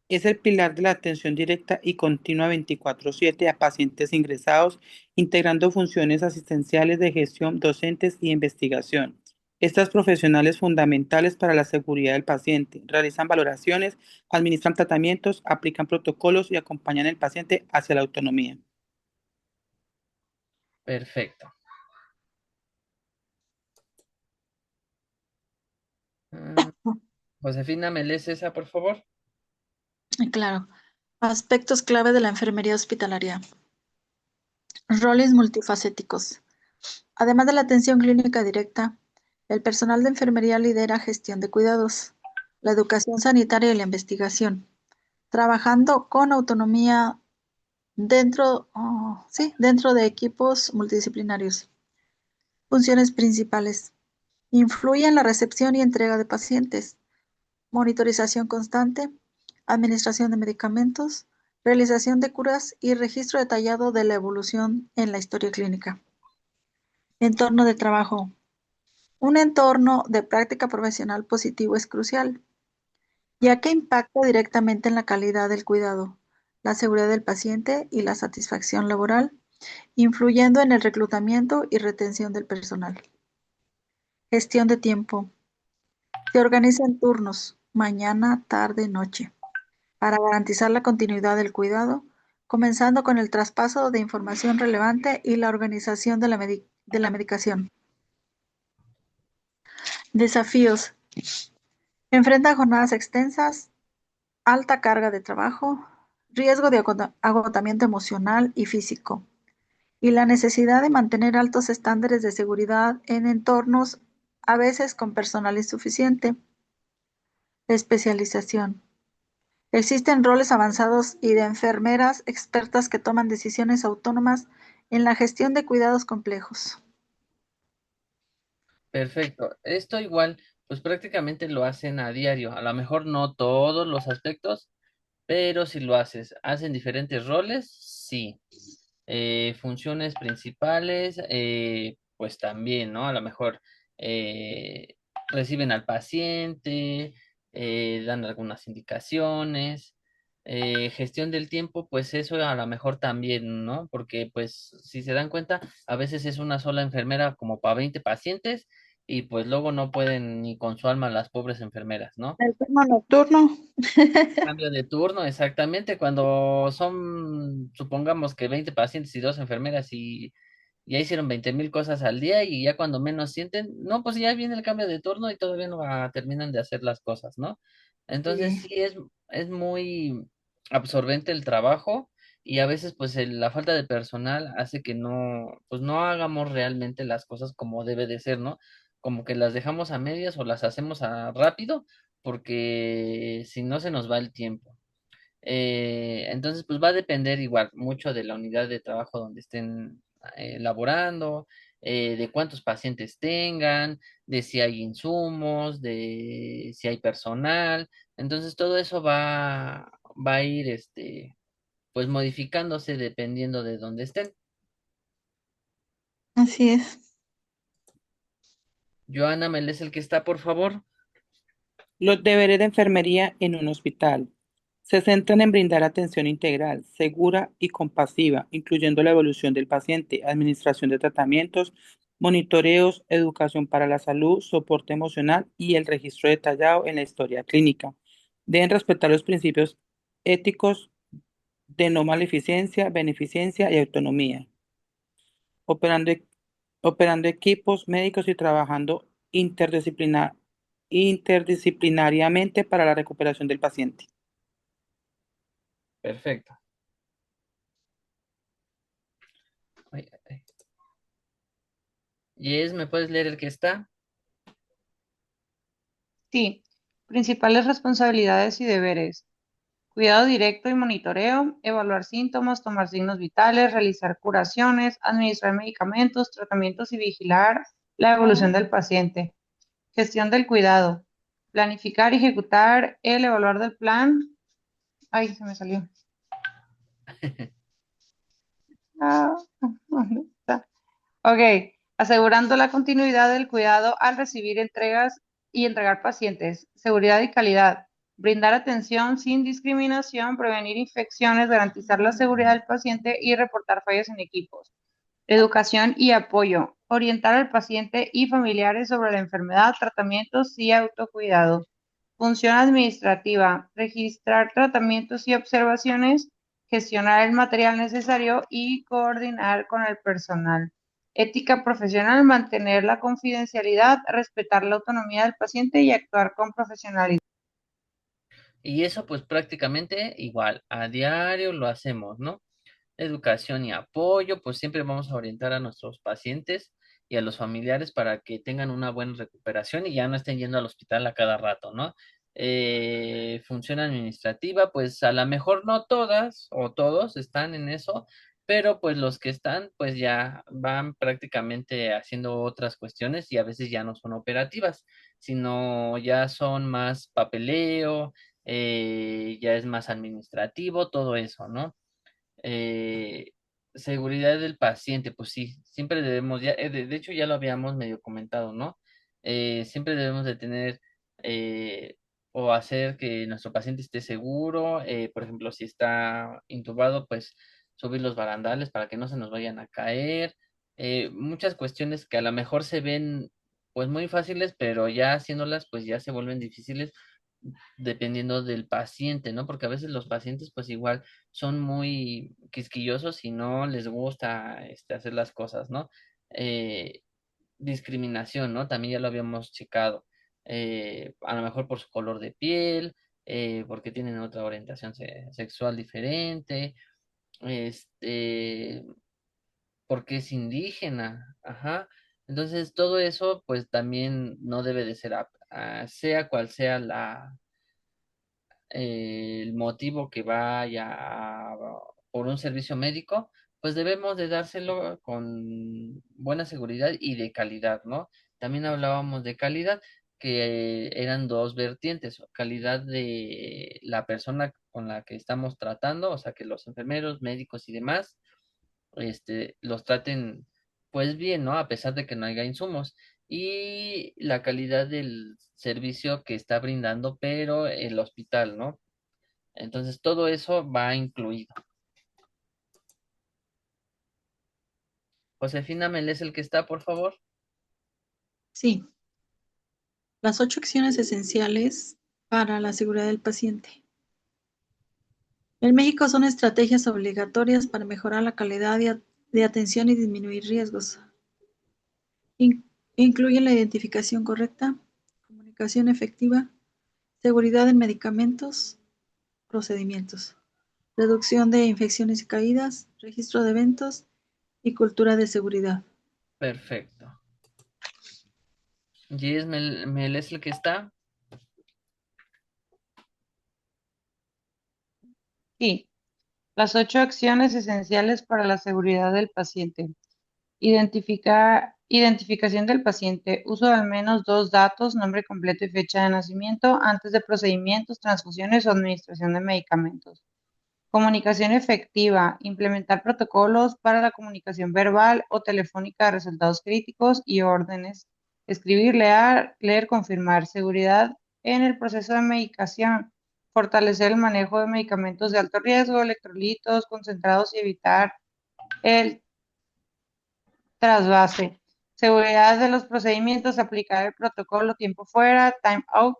es el pilar de la atención directa y continua 24/7 a pacientes ingresados, integrando funciones asistenciales de gestión, docentes y investigación. Estas profesionales fundamentales para la seguridad del paciente realizan valoraciones, administran tratamientos, aplican protocolos y acompañan al paciente hacia la autonomía. Perfecto. Ah, Josefina, ¿me lees esa, por favor? Claro. Aspectos clave de la enfermería hospitalaria. Roles multifacéticos. Además de la atención clínica directa, el personal de enfermería lidera gestión de cuidados, la educación sanitaria y la investigación, trabajando con autonomía dentro de equipos multidisciplinarios. Funciones principales. Influye en la recepción y entrega de pacientes, monitorización constante, administración de medicamentos, realización de curas y registro detallado de la evolución en la historia clínica. Entorno de trabajo. Un entorno de práctica profesional positivo es crucial, ya que impacta directamente en la calidad del cuidado, la seguridad del paciente y la satisfacción laboral, influyendo en el reclutamiento y retención del personal. Gestión de tiempo. Se organiza en turnos, mañana, tarde, noche, para garantizar la continuidad del cuidado, comenzando con el traspaso de información relevante y la organización de la medicación. Desafíos. Enfrenta jornadas extensas, alta carga de trabajo, riesgo de agotamiento emocional y físico, y la necesidad de mantener altos estándares de seguridad en entornos a veces con personal insuficiente. Especialización. Existen roles avanzados y de enfermeras expertas que toman decisiones autónomas en la gestión de cuidados complejos. Perfecto. Esto igual, pues prácticamente lo hacen a diario. A lo mejor no todos los aspectos, pero si lo haces. ¿Hacen diferentes roles? Sí. Funciones principales, pues también, ¿no? A lo mejor eh, reciben al paciente, dan algunas indicaciones. Gestión del tiempo, pues eso a lo mejor también, ¿no? Porque pues si se dan cuenta, a veces es una sola enfermera como para 20 pacientes y pues luego no pueden ni con su alma las pobres enfermeras, ¿no? El turno nocturno. Cambio de turno, exactamente, cuando son, supongamos que 20 pacientes y dos enfermeras y ya hicieron 20,000 cosas al día y ya cuando menos sienten, no, pues ya viene el cambio de turno y todavía no terminan de hacer las cosas, ¿no? Entonces Sí. sí es muy absorbente el trabajo y a veces pues la falta de personal hace que no, pues no hagamos realmente las cosas como debe de ser, ¿no? Como que las dejamos a medias o las hacemos rápido porque si no se nos va el tiempo. Entonces, pues va a depender igual mucho de la unidad de trabajo donde estén laborando, de cuántos pacientes tengan, de si hay insumos, de si hay personal. Entonces, todo eso va a ir, pues modificándose dependiendo de dónde estén. Así es. Joana, ¿me lees el que está, por favor? Los deberes de enfermería en un hospital se centran en brindar atención integral, segura y compasiva, incluyendo la evolución del paciente, administración de tratamientos, monitoreos, educación para la salud, soporte emocional y el registro detallado en la historia clínica. Deben respetar los principios éticos de no maleficencia, beneficencia y autonomía, operando, operando equipos médicos y trabajando interdisciplinariamente para la recuperación del paciente. Perfecto. Ay, ay. Yes, ¿me puedes leer el que está? Sí, principales responsabilidades y deberes. Cuidado directo y monitoreo, evaluar síntomas, tomar signos vitales, realizar curaciones, administrar medicamentos, tratamientos y vigilar la evolución del paciente. Gestión del cuidado. Planificar y ejecutar el evaluar del plan. Ay, se me salió. Ah, ¿dónde está? Ok, asegurando la continuidad del cuidado al recibir entregas y entregar pacientes, seguridad y calidad, brindar atención sin discriminación, prevenir infecciones, garantizar la seguridad del paciente y reportar fallas en equipos. Educación y apoyo, orientar al paciente y familiares sobre la enfermedad, tratamientos y autocuidado. Función administrativa, registrar tratamientos y observaciones, gestionar el material necesario y coordinar con el personal. Ética profesional, mantener la confidencialidad, respetar la autonomía del paciente y actuar con profesionalidad. Y eso pues prácticamente igual, a diario lo hacemos, ¿no? Educación y apoyo, pues siempre vamos a orientar a nuestros pacientes y a los familiares para que tengan una buena recuperación y ya no estén yendo al hospital a cada rato, ¿no? Función administrativa, pues a lo mejor no todas o todos están en eso, pero pues los que están, pues ya van prácticamente haciendo otras cuestiones y a veces ya no son operativas, sino ya son más papeleo, ya es más administrativo, todo eso, ¿no? eh, Seguridad del paciente, pues sí, siempre debemos, ya, de hecho ya lo habíamos medio comentado, ¿no? Siempre debemos de tener o hacer que nuestro paciente esté seguro, por ejemplo, si está intubado, pues subir los barandales para que no se nos vayan a caer, muchas cuestiones que a lo mejor se ven pues muy fáciles, pero ya haciéndolas pues ya se vuelven difíciles dependiendo del paciente, ¿no? Porque a veces los pacientes pues igual son muy quisquillosos y no les gusta hacer las cosas, ¿no? Eh, Discriminación, ¿no? También ya lo habíamos checado. A lo mejor por su color de piel, porque tienen otra orientación sexual diferente, este, porque es indígena, ajá. Entonces todo eso pues también no debe de ser, sea cual sea el motivo que vaya por un servicio médico, pues debemos de dárselo con buena seguridad y de calidad, ¿no? También hablábamos de calidad, que eran dos vertientes, calidad de la persona con la que estamos tratando, o sea, que los enfermeros, médicos y demás, los traten pues bien, ¿no? A pesar de que no haya insumos. Y la calidad del servicio que está brindando, pero el hospital, ¿no? Entonces todo eso va incluido. Josefina, ¿me lees el que está, por favor? Sí. Las 8 acciones esenciales para la seguridad del paciente. En México son estrategias obligatorias para mejorar la calidad de atención y disminuir riesgos. Incluyen la identificación correcta, comunicación efectiva, seguridad en medicamentos, procedimientos, reducción de infecciones y caídas, registro de eventos y cultura de seguridad. Perfecto. Yes, me lees el que está. Sí, las 8 acciones esenciales para la seguridad del paciente. Identificación del paciente, uso de al menos 2 datos, nombre completo y fecha de nacimiento, antes de procedimientos, transfusiones o administración de medicamentos. Comunicación efectiva, implementar protocolos para la comunicación verbal o telefónica de resultados críticos y órdenes. Escribir, leer, confirmar. Seguridad en el proceso de medicación, fortalecer el manejo de medicamentos de alto riesgo, electrolitos concentrados y evitar el trasvase. Seguridad de los procedimientos, aplicar el protocolo tiempo fuera, time out,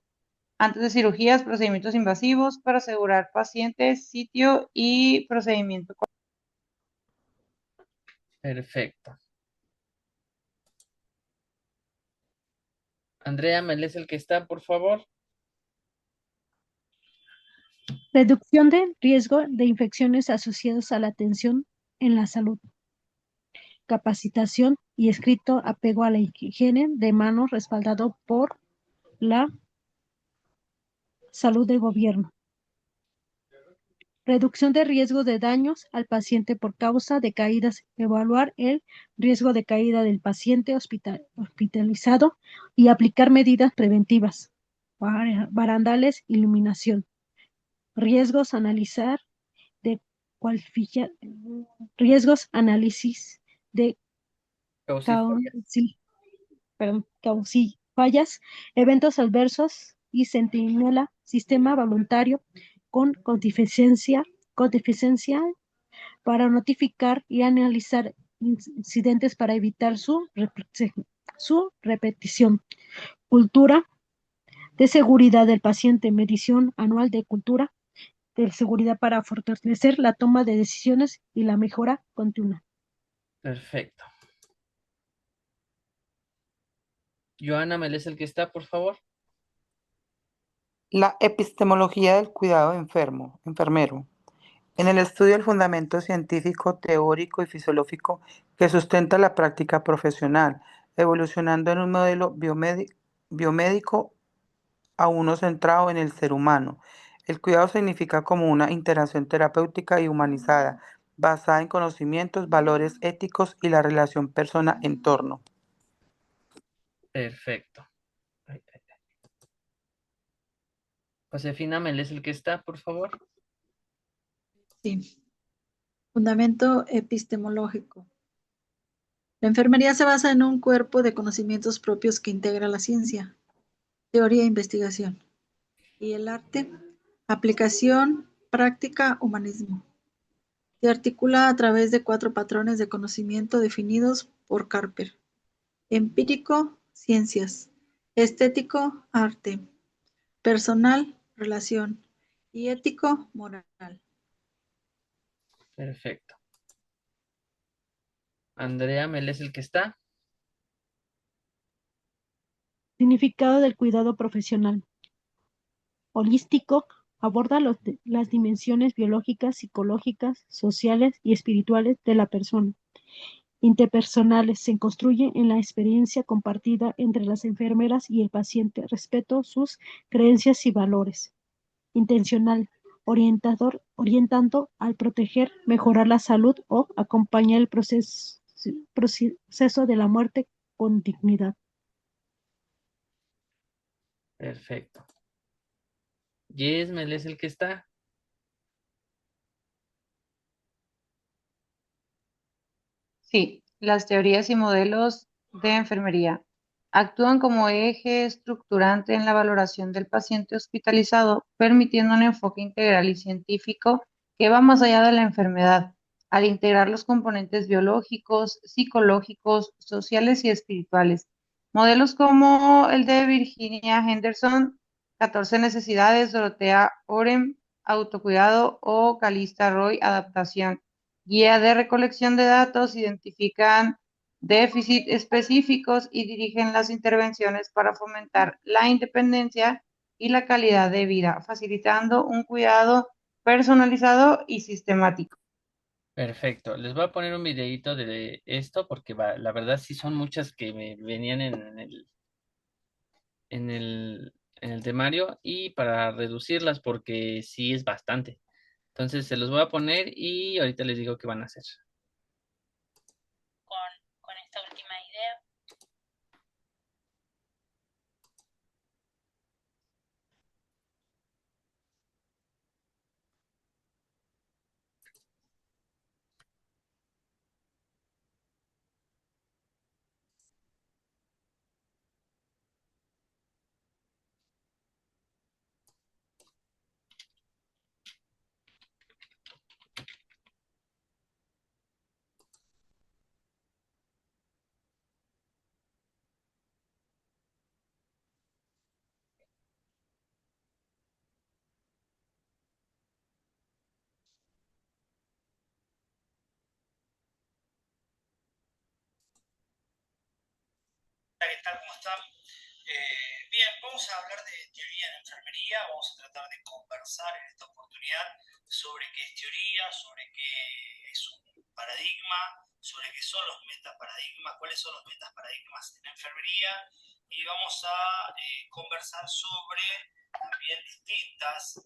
antes de cirugías, procedimientos invasivos para asegurar pacientes, sitio y procedimiento. Perfecto. Andrea, ¿me lees el que está, por favor? Reducción de riesgo de infecciones asociadas a la atención en la salud. Capacitación y escrito apego a la higiene de manos respaldado por la salud de gobierno. Reducción de riesgo de daños al paciente por causa de caídas. Evaluar el riesgo de caída del paciente hospitalizado y aplicar medidas preventivas. Barandales, iluminación. Riesgos, analizar de riesgos, análisis de fallas, eventos adversos y centinela, sistema voluntario con deficiencia para notificar y analizar incidentes para evitar su repetición. Cultura de seguridad del paciente, medición anual de cultura de seguridad para fortalecer la toma de decisiones y la mejora continua. Perfecto. Joana, ¿me lees el que está, por favor? La epistemología del cuidado enfermero. En el estudio del fundamento científico, teórico y fisiológico que sustenta la práctica profesional, evolucionando en un modelo biomédico a uno centrado en el ser humano. El cuidado significa como una interacción terapéutica y humanizada, basada en conocimientos, valores éticos y la relación persona-entorno. Perfecto. Josefina, ¿me lees el que está, por favor? Sí. Fundamento epistemológico. La enfermería se basa en un cuerpo de conocimientos propios que integra la ciencia, teoría e investigación. Y el arte, aplicación, práctica, humanismo. Se articula a través de 4 patrones de conocimiento definidos por Carper. Empírico, ciencias. Estético, arte. Personal, relación. Y ético, moral. Perfecto. Andrea, ¿me lees el que está? Significado del cuidado profesional. Holístico, aborda las dimensiones biológicas, psicológicas, sociales y espirituales de la persona. Interpersonales, se construye en la experiencia compartida entre las enfermeras y el paciente, respeto sus creencias y valores. Intencional, orientando al proteger, mejorar la salud o acompañar el proceso de la muerte con dignidad. Perfecto. Yes, ¿me lees el que está? Sí, las teorías y modelos de enfermería actúan como eje estructurante en la valoración del paciente hospitalizado, permitiendo un enfoque integral y científico que va más allá de la enfermedad, al integrar los componentes biológicos, psicológicos, sociales y espirituales. Modelos como el de Virginia Henderson, 14 necesidades, Dorotea Orem, autocuidado o Calista Roy, adaptación. Guía de recolección de datos, identifican déficits específicos y dirigen las intervenciones para fomentar la independencia y la calidad de vida, facilitando un cuidado personalizado y sistemático. Perfecto. Les voy a poner un videito de esto porque la verdad sí son muchas que me venían en el, en el temario y para reducirlas porque sí es bastante. Entonces se los voy a poner y ahorita les digo qué van a hacer. con esta última idea. Hola, ¿qué tal? ¿Cómo están? Bien, vamos a hablar de teoría en enfermería, vamos a tratar de conversar en esta oportunidad sobre qué es teoría, sobre qué es un paradigma, sobre qué son los metaparadigmas, cuáles son los metaparadigmas en enfermería y vamos a conversar sobre también distintas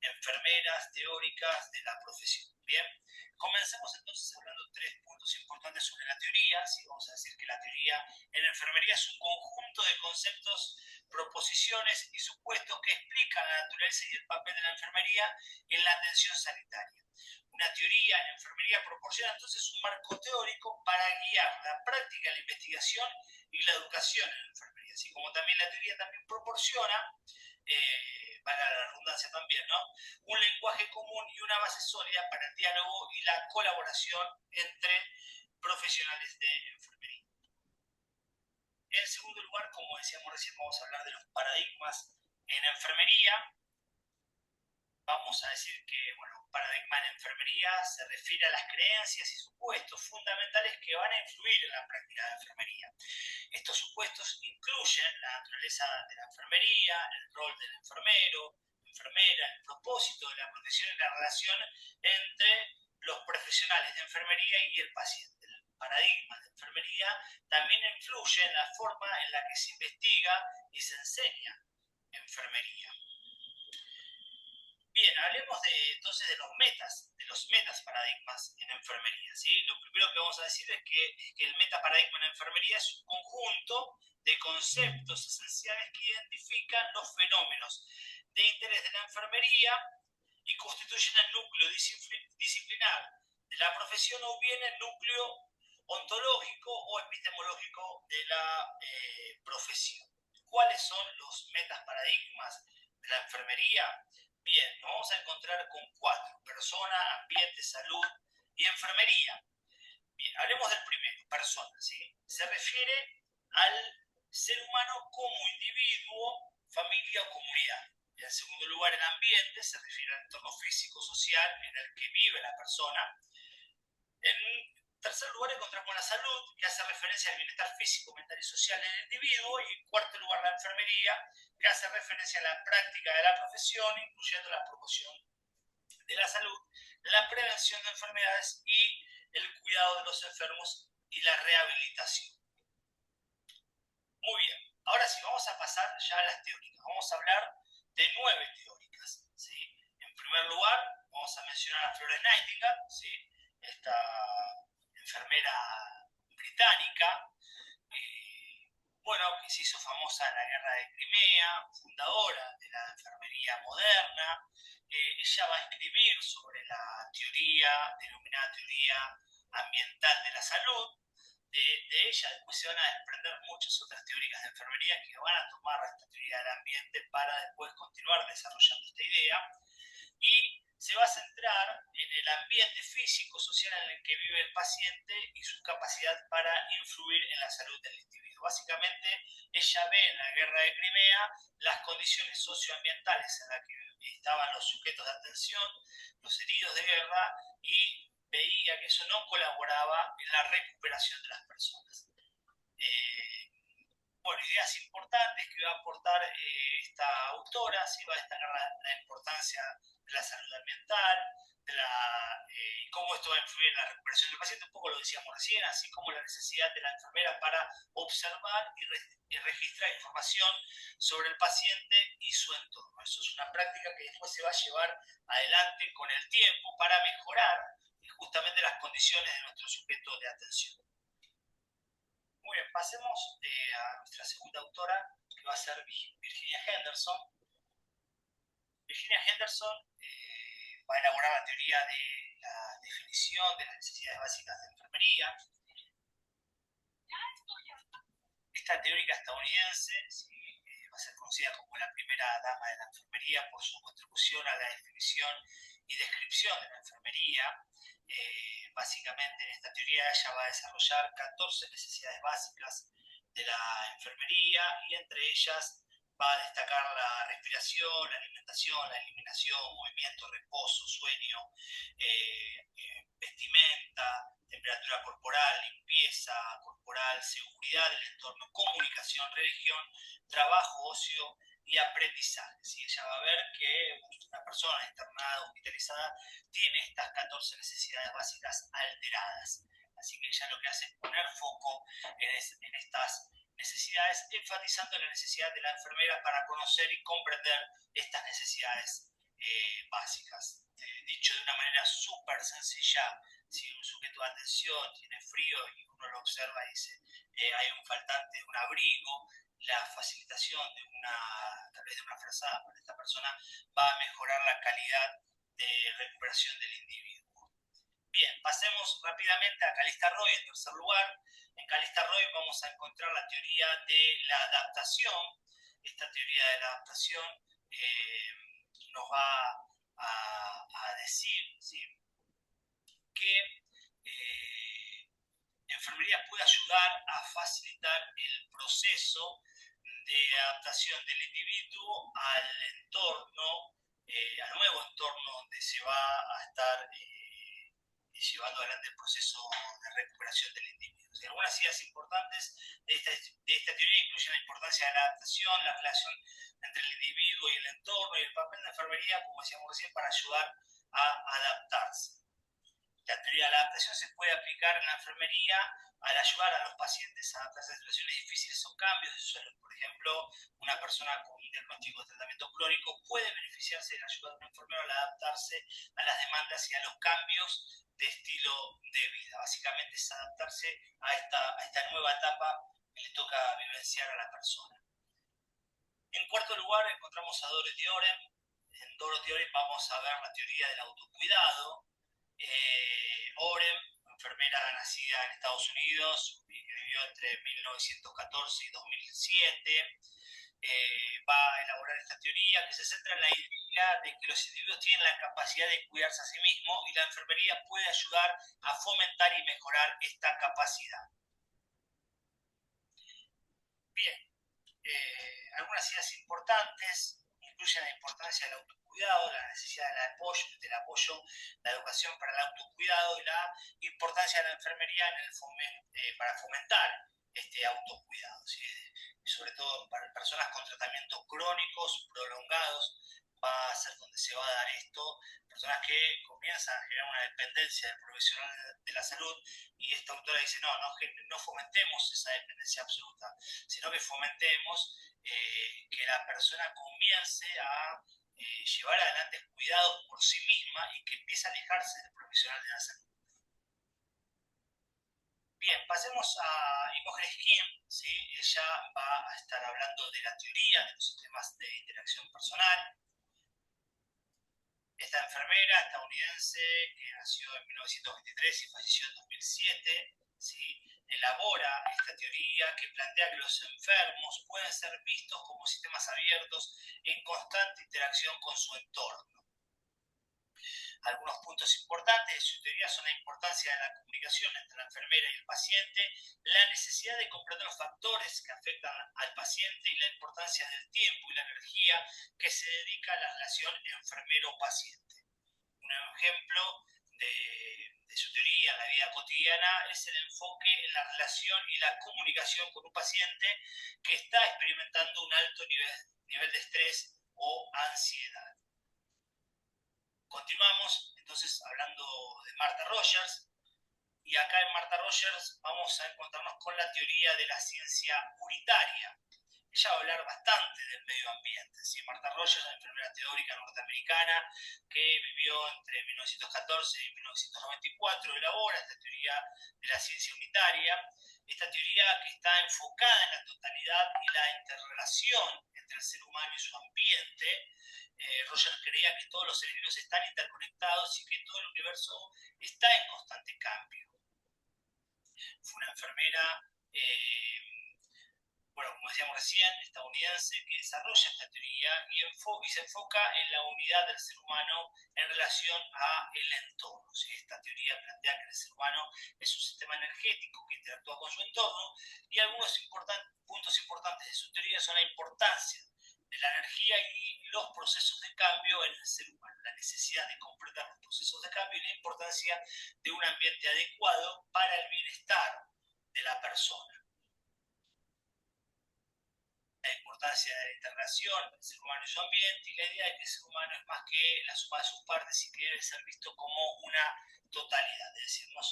enfermeras teóricas de la profesión. Bien, comencemos entonces hablando de tres puntos importantes sobre la teoría. ¿Sí? Vamos a decir que la teoría en enfermería es un conjunto de conceptos, proposiciones y supuestos que explican la naturaleza y el papel de la enfermería en la atención sanitaria. Una teoría en enfermería proporciona entonces un marco teórico para guiar la práctica, la investigación y la educación en enfermería, así como también la teoría también proporciona para la redundancia también, ¿no? Un lenguaje común y una base sólida para el diálogo y la colaboración entre profesionales de enfermería. En segundo lugar, como decíamos recién, vamos a hablar de los paradigmas en enfermería. Vamos a decir que, bueno, un paradigma en enfermería se refiere a las creencias y supuestos fundamentales que van a influir en la práctica de enfermería. Estos supuestos incluyen la naturaleza de la enfermería, el rol del enfermero, enfermera, el propósito de la profesión y la relación entre los profesionales de enfermería y el paciente. El paradigma de enfermería también influye en la forma en la que se investiga y se enseña enfermería. Bien, hablemos entonces de los metas paradigmas en enfermería. ¿Sí? Lo primero que vamos a decir es que el metaparadigma en enfermería es un conjunto de conceptos esenciales que identifican los fenómenos de interés de la enfermería y constituyen el núcleo disciplinar de la profesión o bien el núcleo ontológico o epistemológico de la profesión. ¿Cuáles son los metaparadigmas de la enfermería? Bien, nos vamos a encontrar con 4: persona, ambiente, salud y enfermería. Bien, hablemos del primero, persona, ¿sí? Se refiere al ser humano como individuo, familia o comunidad. En segundo lugar, el ambiente se refiere al entorno físico-social en el que vive la persona. En tercer lugar, encontramos la salud, que hace referencia al bienestar físico, mental y social del individuo. Y en cuarto lugar, la enfermería, que hace referencia a la práctica de la profesión, incluyendo la promoción de la salud, la prevención de enfermedades y el cuidado de los enfermos y la rehabilitación. Muy bien, ahora sí, vamos a pasar ya a las teóricas. Vamos a hablar de 9 teóricas. ¿Sí? En primer lugar, vamos a mencionar a Florence Nightingale, ¿sí? Esta enfermera británica, bueno, que se hizo famosa en la guerra de Crimea, fundadora de la enfermería moderna. Ella va a escribir sobre la teoría, denominada teoría ambiental de la salud. De ella después se van a desprender muchas otras teóricas de enfermería que van a tomar esta teoría del ambiente para después continuar desarrollando esta idea. Y se va a centrar en el ambiente físico, social en el que vive el paciente y su capacidad para influir en la salud del individuo. Básicamente, ella ve en la guerra de Crimea las condiciones socioambientales en las que estaban los sujetos de atención, los heridos de guerra, y veía que eso no colaboraba en la recuperación de las personas. Bueno, ideas importantes que va a aportar esta autora, sí, va a destacar la importancia de la salud ambiental, y cómo esto va a influir en la recuperación del paciente, un poco lo decíamos recién, así como la necesidad de la enfermera para observar y registrar información sobre el paciente y su entorno. Eso es una práctica que después se va a llevar adelante con el tiempo para mejorar justamente las condiciones de nuestro sujeto de atención. Muy bien, pasemos a nuestra segunda autora, que va a ser Virginia Henderson. Virginia Henderson va a elaborar la teoría de la definición de las necesidades básicas de enfermería. Esta teórica estadounidense va a ser conocida como la primera dama de la enfermería por su contribución a la definición y descripción de la enfermería. Básicamente en esta teoría ella va a desarrollar 14 necesidades básicas de la enfermería y entre ellas va a destacar la respiración, la alimentación, la eliminación, movimiento, reposo, sueño, vestimenta, temperatura corporal, limpieza corporal, seguridad del entorno, comunicación, religión, trabajo, ocio y aprendizaje. ¿Sí? Ella va a ver que una persona internada, hospitalizada, tiene estas 14 necesidades básicas alteradas. Así que ella lo que hace es poner foco en estas necesidades, enfatizando la necesidad de la enfermera para conocer y comprender estas necesidades básicas. Dicho de una manera súper sencilla, si un sujeto de atención tiene frío y uno lo observa y dice hay un faltante de un abrigo, la facilitación de tal vez de una frazada para esta persona va a mejorar la calidad de recuperación del individuo. Bien, pasemos rápidamente a Calista Roy en tercer lugar. En Calista Roy vamos a encontrar la teoría de la adaptación. Esta teoría de la adaptación nos va a decir, ¿sí?, que la enfermería puede ayudar a facilitar el proceso de adaptación del individuo al entorno, al nuevo entorno donde se va a estar llevando adelante el proceso de recuperación del individuo. Y algunas ideas importantes de esta teoría incluyen la importancia de la adaptación, la relación entre el individuo y el entorno y el papel de la enfermería, como decíamos recién, para ayudar a adaptarse. La teoría de la adaptación se puede aplicar en la enfermería al ayudar a los pacientes a adaptarse a situaciones difíciles o cambios de su salud. Por ejemplo, una persona con un diagnóstico de tratamiento crónico puede beneficiarse de la ayuda de un enfermero al adaptarse a las demandas y a los cambios de estilo de vida. Básicamente es adaptarse a esta nueva etapa que le toca vivenciar a la persona. En cuarto lugar encontramos a Dorothy Oren. En Dorothy Oren vamos a ver la teoría del autocuidado. Oren, enfermera nacida en Estados Unidos, que vivió entre 1914 y 2007, va a elaborar esta teoría que se centra en la idea de que los individuos tienen la capacidad de cuidarse a sí mismos y la enfermería puede ayudar a fomentar y mejorar esta capacidad. Bien, algunas ideas importantes incluyen la importancia del autocuidado, la necesidad del apoyo, la educación para el autocuidado y la importancia de la enfermería para fomentar este autocuidado, ¿sí? Sobre todo para personas con tratamientos crónicos, prolongados, va a ser donde se va a dar esto, personas que comienzan a generar una dependencia del profesional de la salud, y esta autora dice, no fomentemos esa dependencia absoluta, sino que fomentemos que la persona comience a llevar adelante cuidados por sí misma y que empiece a alejarse del profesional de la salud. Bien, pasemos a Imogen Skim, ¿sí? Ella va a estar hablando de la teoría de los sistemas de interacción personal. Esta enfermera estadounidense que nació en 1923 y falleció en 2007, ¿sí?, elabora esta teoría que plantea que los enfermos pueden ser vistos como sistemas abiertos en constante interacción con su entorno. Algunos puntos importantes de su teoría son la importancia de la comunicación entre la enfermera y el paciente, la necesidad de comprender los factores que afectan al paciente y la importancia del tiempo y la energía que se dedica a la relación enfermero-paciente. Un ejemplo de su teoría en la vida cotidiana es el enfoque en la relación y la comunicación con un paciente que está experimentando un alto nivel de estrés o ansiedad. Continuamos entonces hablando de Martha Rogers, y acá en Martha Rogers vamos a encontrarnos con la teoría de la ciencia unitaria. Ella va a hablar bastante del medio ambiente. ¿Sí? Martha Rogers, la enfermera teórica norteamericana que vivió entre 1914 y 1994, elabora esta teoría de la ciencia unitaria. Esta teoría que está enfocada en la totalidad y la interrelación entre el ser humano y su ambiente. Rogers creía que todos los seres vivos están interconectados y que todo el universo está en constante cambio. Fue una enfermera, como decíamos recién, estadounidense, que desarrolla esta teoría y se enfoca en la unidad del ser humano en relación al entorno. ¿Sí? Esta teoría plantea que el ser humano es un sistema energético que interactúa con su entorno, y algunos puntos importantes de su teoría son la importancia de la energía y los procesos de cambio en el ser humano, la necesidad de comprender los procesos de cambio y la importancia de un ambiente adecuado para el bienestar de la persona. La importancia de la integración del ser humano y su ambiente, y la idea de que el ser humano es más que la suma de sus partes y que debe ser visto como una totalidad, es decir, no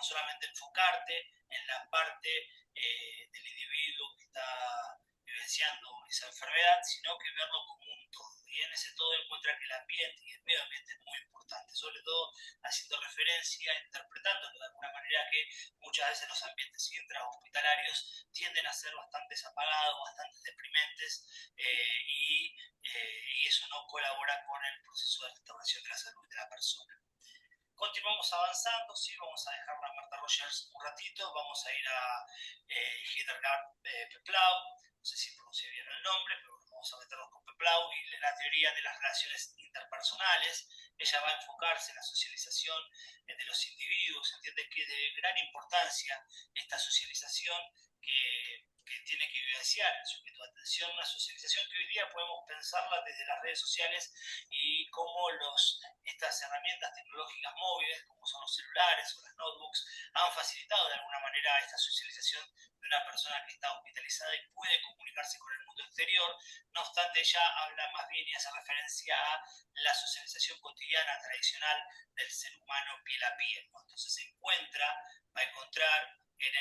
solamente enfocarte en la parte del individuo que está vivenciando esa enfermedad, sino que verlo como un todo. Y en ese todo encuentra que el ambiente y el medio ambiente es muy importante, sobre todo haciendo referencia, interpretándolo de alguna manera, que muchas veces los ambientes intrahospitalarios tienden a ser bastante apagados, bastante deprimentes, y eso no colabora con el proceso de restauración de la salud de la persona. Continuamos avanzando, sí, vamos a dejar a Martha Rogers un ratito, vamos a ir a Hildegard Peplau, no sé si pronuncié bien el nombre, pero vamos a meternos con Peplau y la teoría de las relaciones interpersonales. Ella va a enfocarse en la socialización de los individuos, entiende que es de gran importancia esta socialización que tiene que vivenciar el sujeto de atención, una socialización que hoy día podemos pensarla desde las redes sociales y cómo estas herramientas tecnológicas móviles, como son los celulares o las notebooks, han facilitado de alguna manera esta socialización de una persona que está hospitalizada y puede comunicarse con el mundo exterior. No obstante, ella habla más bien y hace referencia a la socialización cotidiana tradicional del ser humano piel a piel, ¿no? Entonces va a encontrar en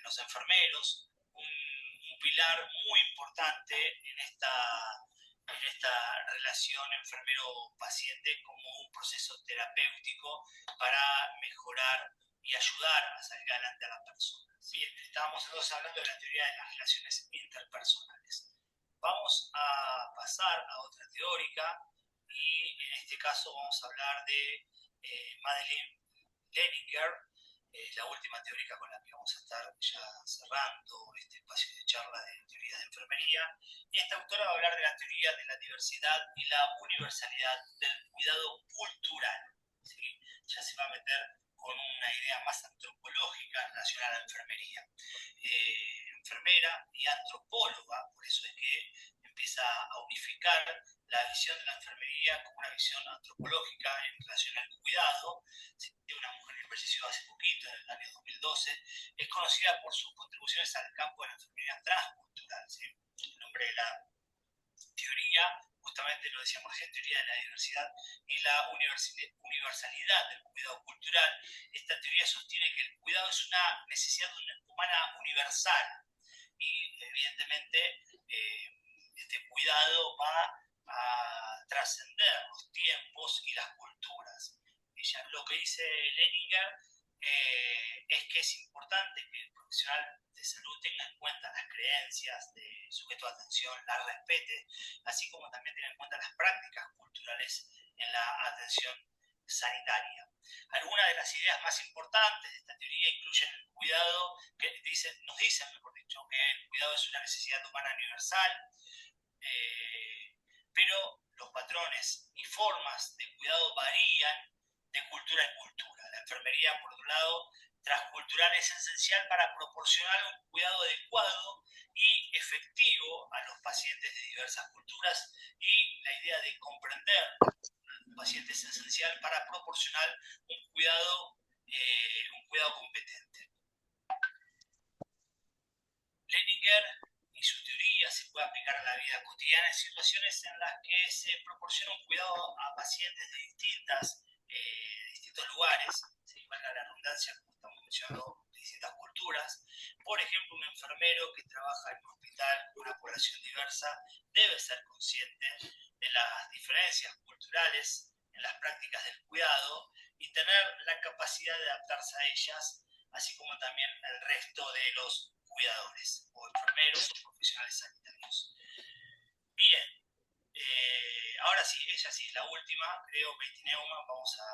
los enfermeros un pilar muy importante en esta relación enfermero-paciente como un proceso terapéutico para mejorar y ayudar a salir adelante a la persona. Bien, estábamos entonces hablando de la teoría de las relaciones interpersonales. Vamos a pasar a otra teórica, y en este caso vamos a hablar de Madeleine Leninger, la última teórica con la que vamos a estar ya cerrando este espacio de charla de teorías de enfermería. Y esta autora va a hablar de la teoría de la diversidad y la universalidad del cuidado cultural. ¿Sí? Ya se va a meter con una idea más antropológica relacionada a la enfermería. Enfermera y antropóloga, por eso es que empieza a unificar la visión de la enfermería como una visión antropológica en relación al cuidado. Una mujer que falleció hace poquito, en el año 2012, es conocida por sus contribuciones al campo de la enfermería transcultural. ¿Sí? El nombre de la teoría, justamente lo decíamos recién, teoría de la diversidad y la universalidad del cuidado cultural. Esta teoría sostiene que el cuidado es una necesidad humana universal, y evidentemente este cuidado va a trascender los tiempos y las culturas. Lo que dice Leninger es que es importante que el profesional de salud tenga en cuenta las creencias del sujeto de atención, las respete, así como también tenga en cuenta las prácticas culturales en la atención sanitaria. Algunas de las ideas más importantes de esta teoría incluyen el cuidado, que nos dicen, mejor dicho, que el cuidado es una necesidad humana universal, pero los patrones y formas de cuidado varían de cultura en cultura. La enfermería, por otro lado, transcultural es esencial para proporcionar un cuidado adecuado y efectivo a los pacientes de diversas culturas, y la idea de comprender a los pacientes es esencial para proporcionar un cuidado competente. Leninger y su teoría se puede aplicar a la vida cotidiana en situaciones en las que se proporciona un cuidado a pacientes de distintos lugares, ¿sí? Valga la redundancia, como estamos mencionando, de distintas culturas. Por ejemplo, un enfermero que trabaja en un hospital con una población diversa debe ser consciente de las diferencias culturales en las prácticas del cuidado y tener la capacidad de adaptarse a ellas, así como también el resto de los cuidadores o enfermeros o profesionales sanitarios. Bien, ahora sí, ella sí es la última, creo, Beitineuma. Vamos a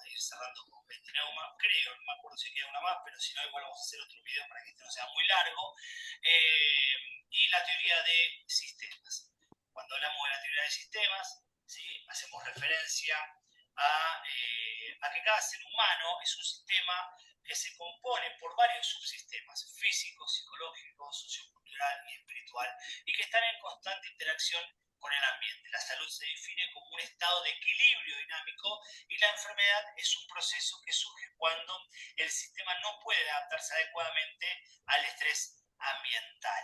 ir cerrando con Beitineuma, creo, no me acuerdo si queda una más, pero si no, igual vamos a hacer otro video para que este no sea muy largo. Y la teoría de sistemas. Cuando hablamos de la teoría de sistemas, ¿sí? Hacemos referencia a que cada ser humano es un sistema que se compone por varios subsistemas físicos, psicológicos, sociocultural y espiritual, y que están en constante interacción con el ambiente. La salud se define como un estado de equilibrio dinámico, y la enfermedad es un proceso que surge cuando el sistema no puede adaptarse adecuadamente al estrés ambiental.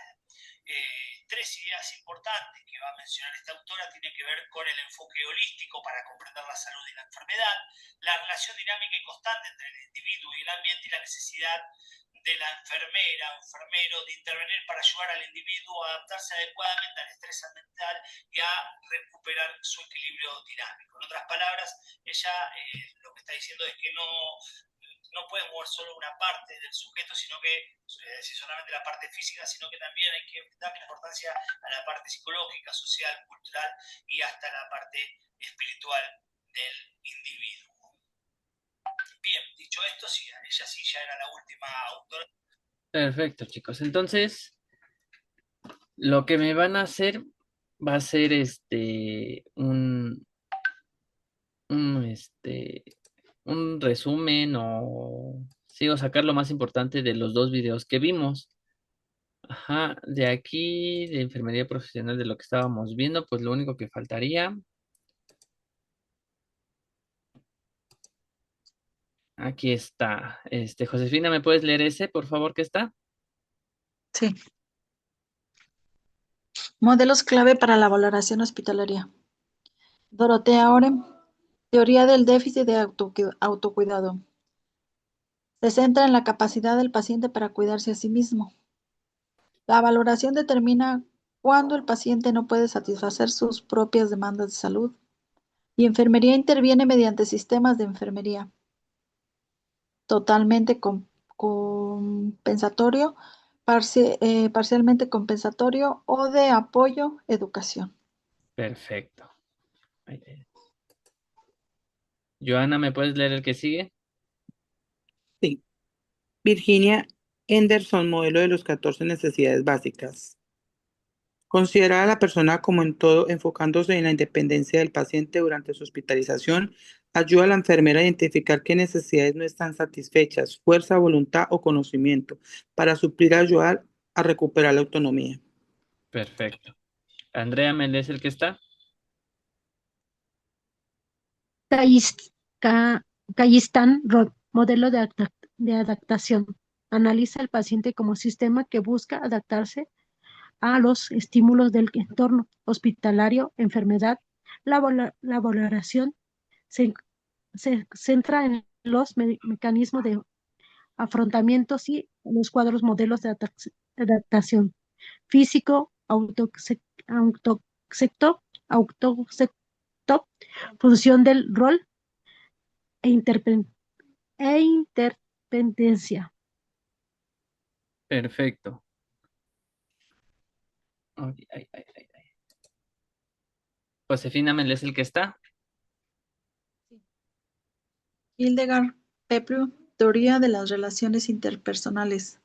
Tres ideas importantes que va a mencionar esta autora tienen que ver con el enfoque holístico para comprender la salud y la enfermedad, la relación dinámica y constante entre el individuo y el ambiente, y la necesidad de la enfermera o enfermero de intervenir para ayudar al individuo a adaptarse adecuadamente al estrés ambiental y a recuperar su equilibrio dinámico. En otras palabras, ella lo que está diciendo es que no puede mover solo una parte del sujeto, sino que, es decir, solamente la parte física, sino que también hay que darle importancia a la parte psicológica, social, cultural y hasta la parte espiritual del individuo. Bien, dicho esto, sí, ella sí ya era la última autora. Perfecto, chicos. Entonces, lo que me van a hacer va a ser un resumen, o sí, o sacar lo más importante de los dos videos que vimos. Ajá, de aquí, de enfermería profesional, de lo que estábamos viendo, pues lo único que faltaría. Aquí está. Josefina, ¿me puedes leer ese, por favor, que está? Sí. Modelos clave para la valoración hospitalaria. Dorotea Orem, teoría del déficit de autocuidado. Se centra en la capacidad del paciente para cuidarse a sí mismo. La valoración determina cuándo el paciente no puede satisfacer sus propias demandas de salud, y enfermería interviene mediante sistemas de enfermería totalmente compensatorio, parcialmente compensatorio o de apoyo, educación. Perfecto. Ahí. Joana, ¿me puedes leer el que sigue? Sí. Virginia Henderson, modelo de los 14 necesidades básicas. Considera a la persona como en todo, enfocándose en la independencia del paciente durante su hospitalización, ayuda a la enfermera a identificar qué necesidades no están satisfechas, fuerza, voluntad o conocimiento, para suplir y ayudar a recuperar la autonomía. Perfecto. Andrea, ¿me lees el que está? Callistán Rod, modelo de adaptación. Analiza al paciente como sistema que busca adaptarse a los estímulos del entorno hospitalario, enfermedad. La valoración se centra en los mecanismos de afrontamientos y los cuadros modelos de adaptación físico, autoconcepto, función del rol e interdependencia. Perfecto. Ay, ay, ay, ay, ay. Josefina, ¿me lees el que está? Hildegard Peplau, teoría de las relaciones interpersonales.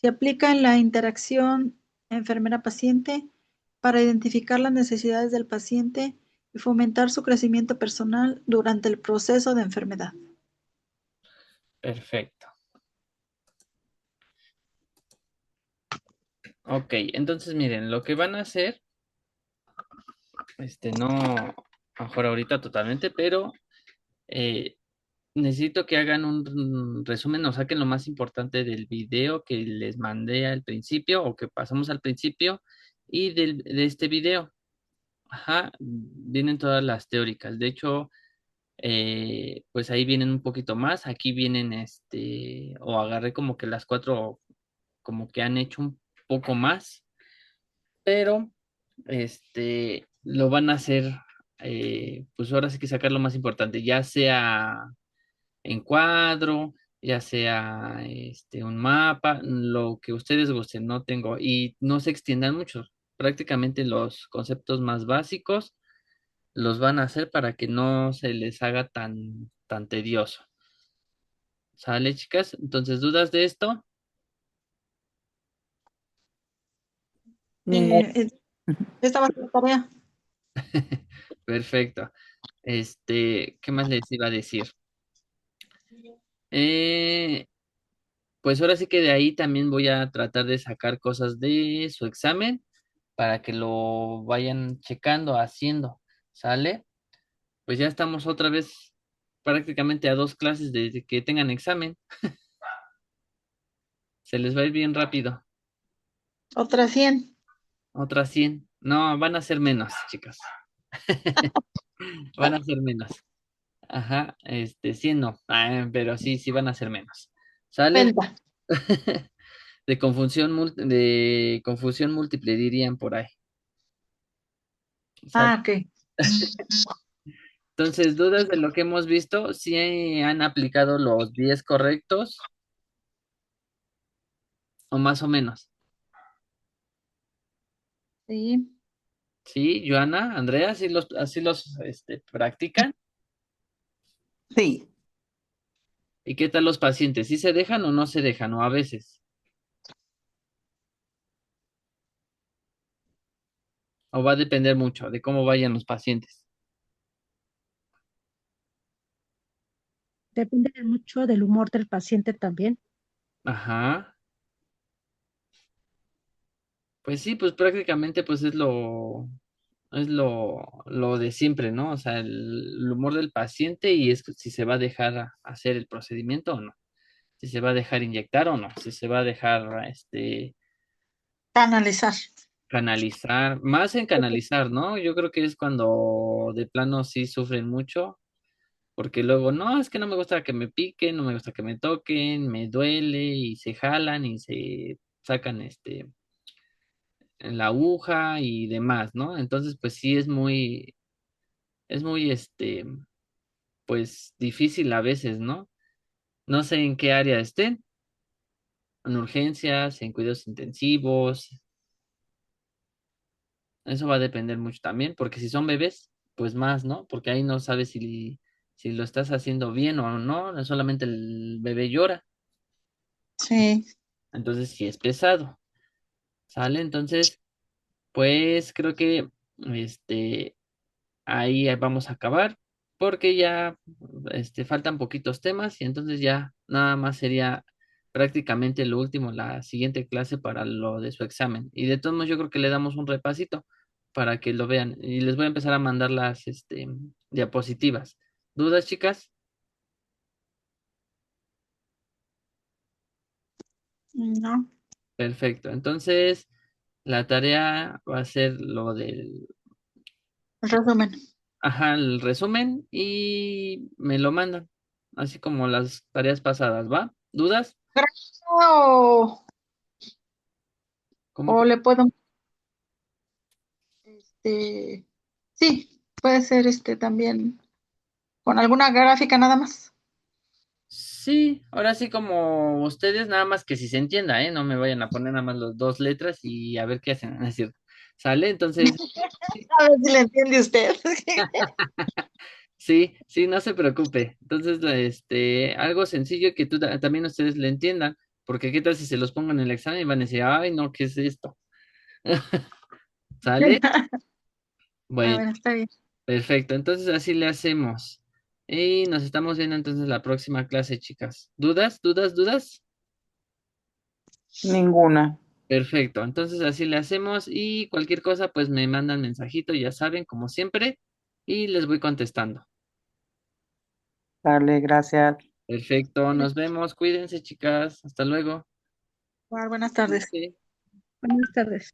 Se aplica en la interacción enfermera-paciente para identificar las necesidades del paciente y fomentar su crecimiento personal durante el proceso de enfermedad. Perfecto. Ok, entonces miren, lo que van a hacer, no, a lo mejor ahorita totalmente, pero eh, necesito que hagan un resumen o saquen lo más importante del video que les mandé al principio o que pasamos al principio y de este video. Ajá, vienen todas las teóricas. De hecho, pues ahí vienen un poquito más. Aquí vienen, o agarré como que las cuatro, como que han hecho un poco más, pero, lo van a hacer, pues ahora sí que sacar lo más importante, ya sea en cuadro, ya sea un mapa, lo que ustedes gusten, no tengo, y no se extiendan mucho. Prácticamente los conceptos más básicos los van a hacer para que no se les haga tan tedioso. ¿Sale, chicas? Entonces, ¿dudas de esto? No. Esta va a ser la tarea. Perfecto. ¿Qué más les iba a decir? Eh, Pues ahora sí que de ahí también voy a tratar de sacar cosas de su examen para que lo vayan checando, haciendo, ¿sale? Pues ya estamos otra vez prácticamente a 2 clases de que tengan examen. Se les va a ir bien rápido. Otra 100. Otras 100. No, van a ser menos, chicas. Van a ser menos. Ajá, 100 no. Pero sí, sí van a ser menos. ¿Sale? 50. De confusión múltiple dirían por ahí. ¿Sale? Ah, ok. Entonces, dudas de lo que hemos visto, si han aplicado los 10 correctos o más o menos. Sí. Sí, Joana, Andrea, así los practican. Sí, ¿Y qué tal los pacientes? ¿Sí se dejan o no se dejan? O a veces. O va a depender mucho de cómo vayan los pacientes. Depende mucho del humor del paciente también. Ajá. Pues sí, pues prácticamente pues es lo de siempre, ¿no? O sea, el humor del paciente y es si se va a dejar hacer el procedimiento o no. Si se va a dejar inyectar o no. Si se va a dejar, Analizar. canalizar. Más en canalizar, ¿no? Yo creo que es cuando de plano sí sufren mucho. Porque luego, no, es que no me gusta que me piquen, no me gusta que me toquen, me duele y se jalan y se sacan, en la aguja y demás, ¿no? Entonces, pues sí es muy, pues difícil a veces, ¿no? No sé en qué área estén, en urgencias, en cuidados intensivos, eso va a depender mucho también, porque si son bebés, pues más, ¿no? Porque ahí no sabes si lo estás haciendo bien o no, no solamente el bebé llora, Sí. entonces sí es pesado, ¿sale? Entonces, pues creo que, este, ahí vamos a acabar porque ya faltan poquitos temas y entonces ya nada más sería prácticamente lo último, la siguiente clase para lo de su examen. Y de todos modos yo creo que le damos un repasito para que lo vean y les voy a empezar a mandar las diapositivas. ¿Dudas, chicas? No. Perfecto. Entonces, la tarea va a ser lo del, El resumen. ajá, el resumen y me lo mandan, así como las tareas pasadas, ¿va? ¿Dudas? O, ¿Cómo? o le puedo, este, sí, puede ser también con alguna gráfica nada más. Sí, ahora sí como ustedes, nada más que si se entienda, ¿eh? No me vayan a poner nada más las 2 letras y a ver qué hacen, ¿no es cierto? ¿Sale? Entonces, A ver si le entiende usted. sí, sí, no se preocupe. Entonces, algo sencillo que también ustedes le entiendan, porque qué tal si se los pongo en el examen y van a decir, ay, no, ¿qué es esto? ¿Sale? Ah, Bueno, bueno, está bien. perfecto. Entonces así le hacemos. Y nos estamos viendo entonces la próxima clase, chicas. ¿Dudas? ¿Dudas? ¿Dudas? Ninguna. Perfecto. Entonces así le hacemos y cualquier cosa pues me mandan mensajito, ya saben, como siempre, y les voy contestando. Dale, gracias. Perfecto. Nos vemos. Cuídense, chicas. Hasta luego. Buenas tardes. Sí. Buenas tardes.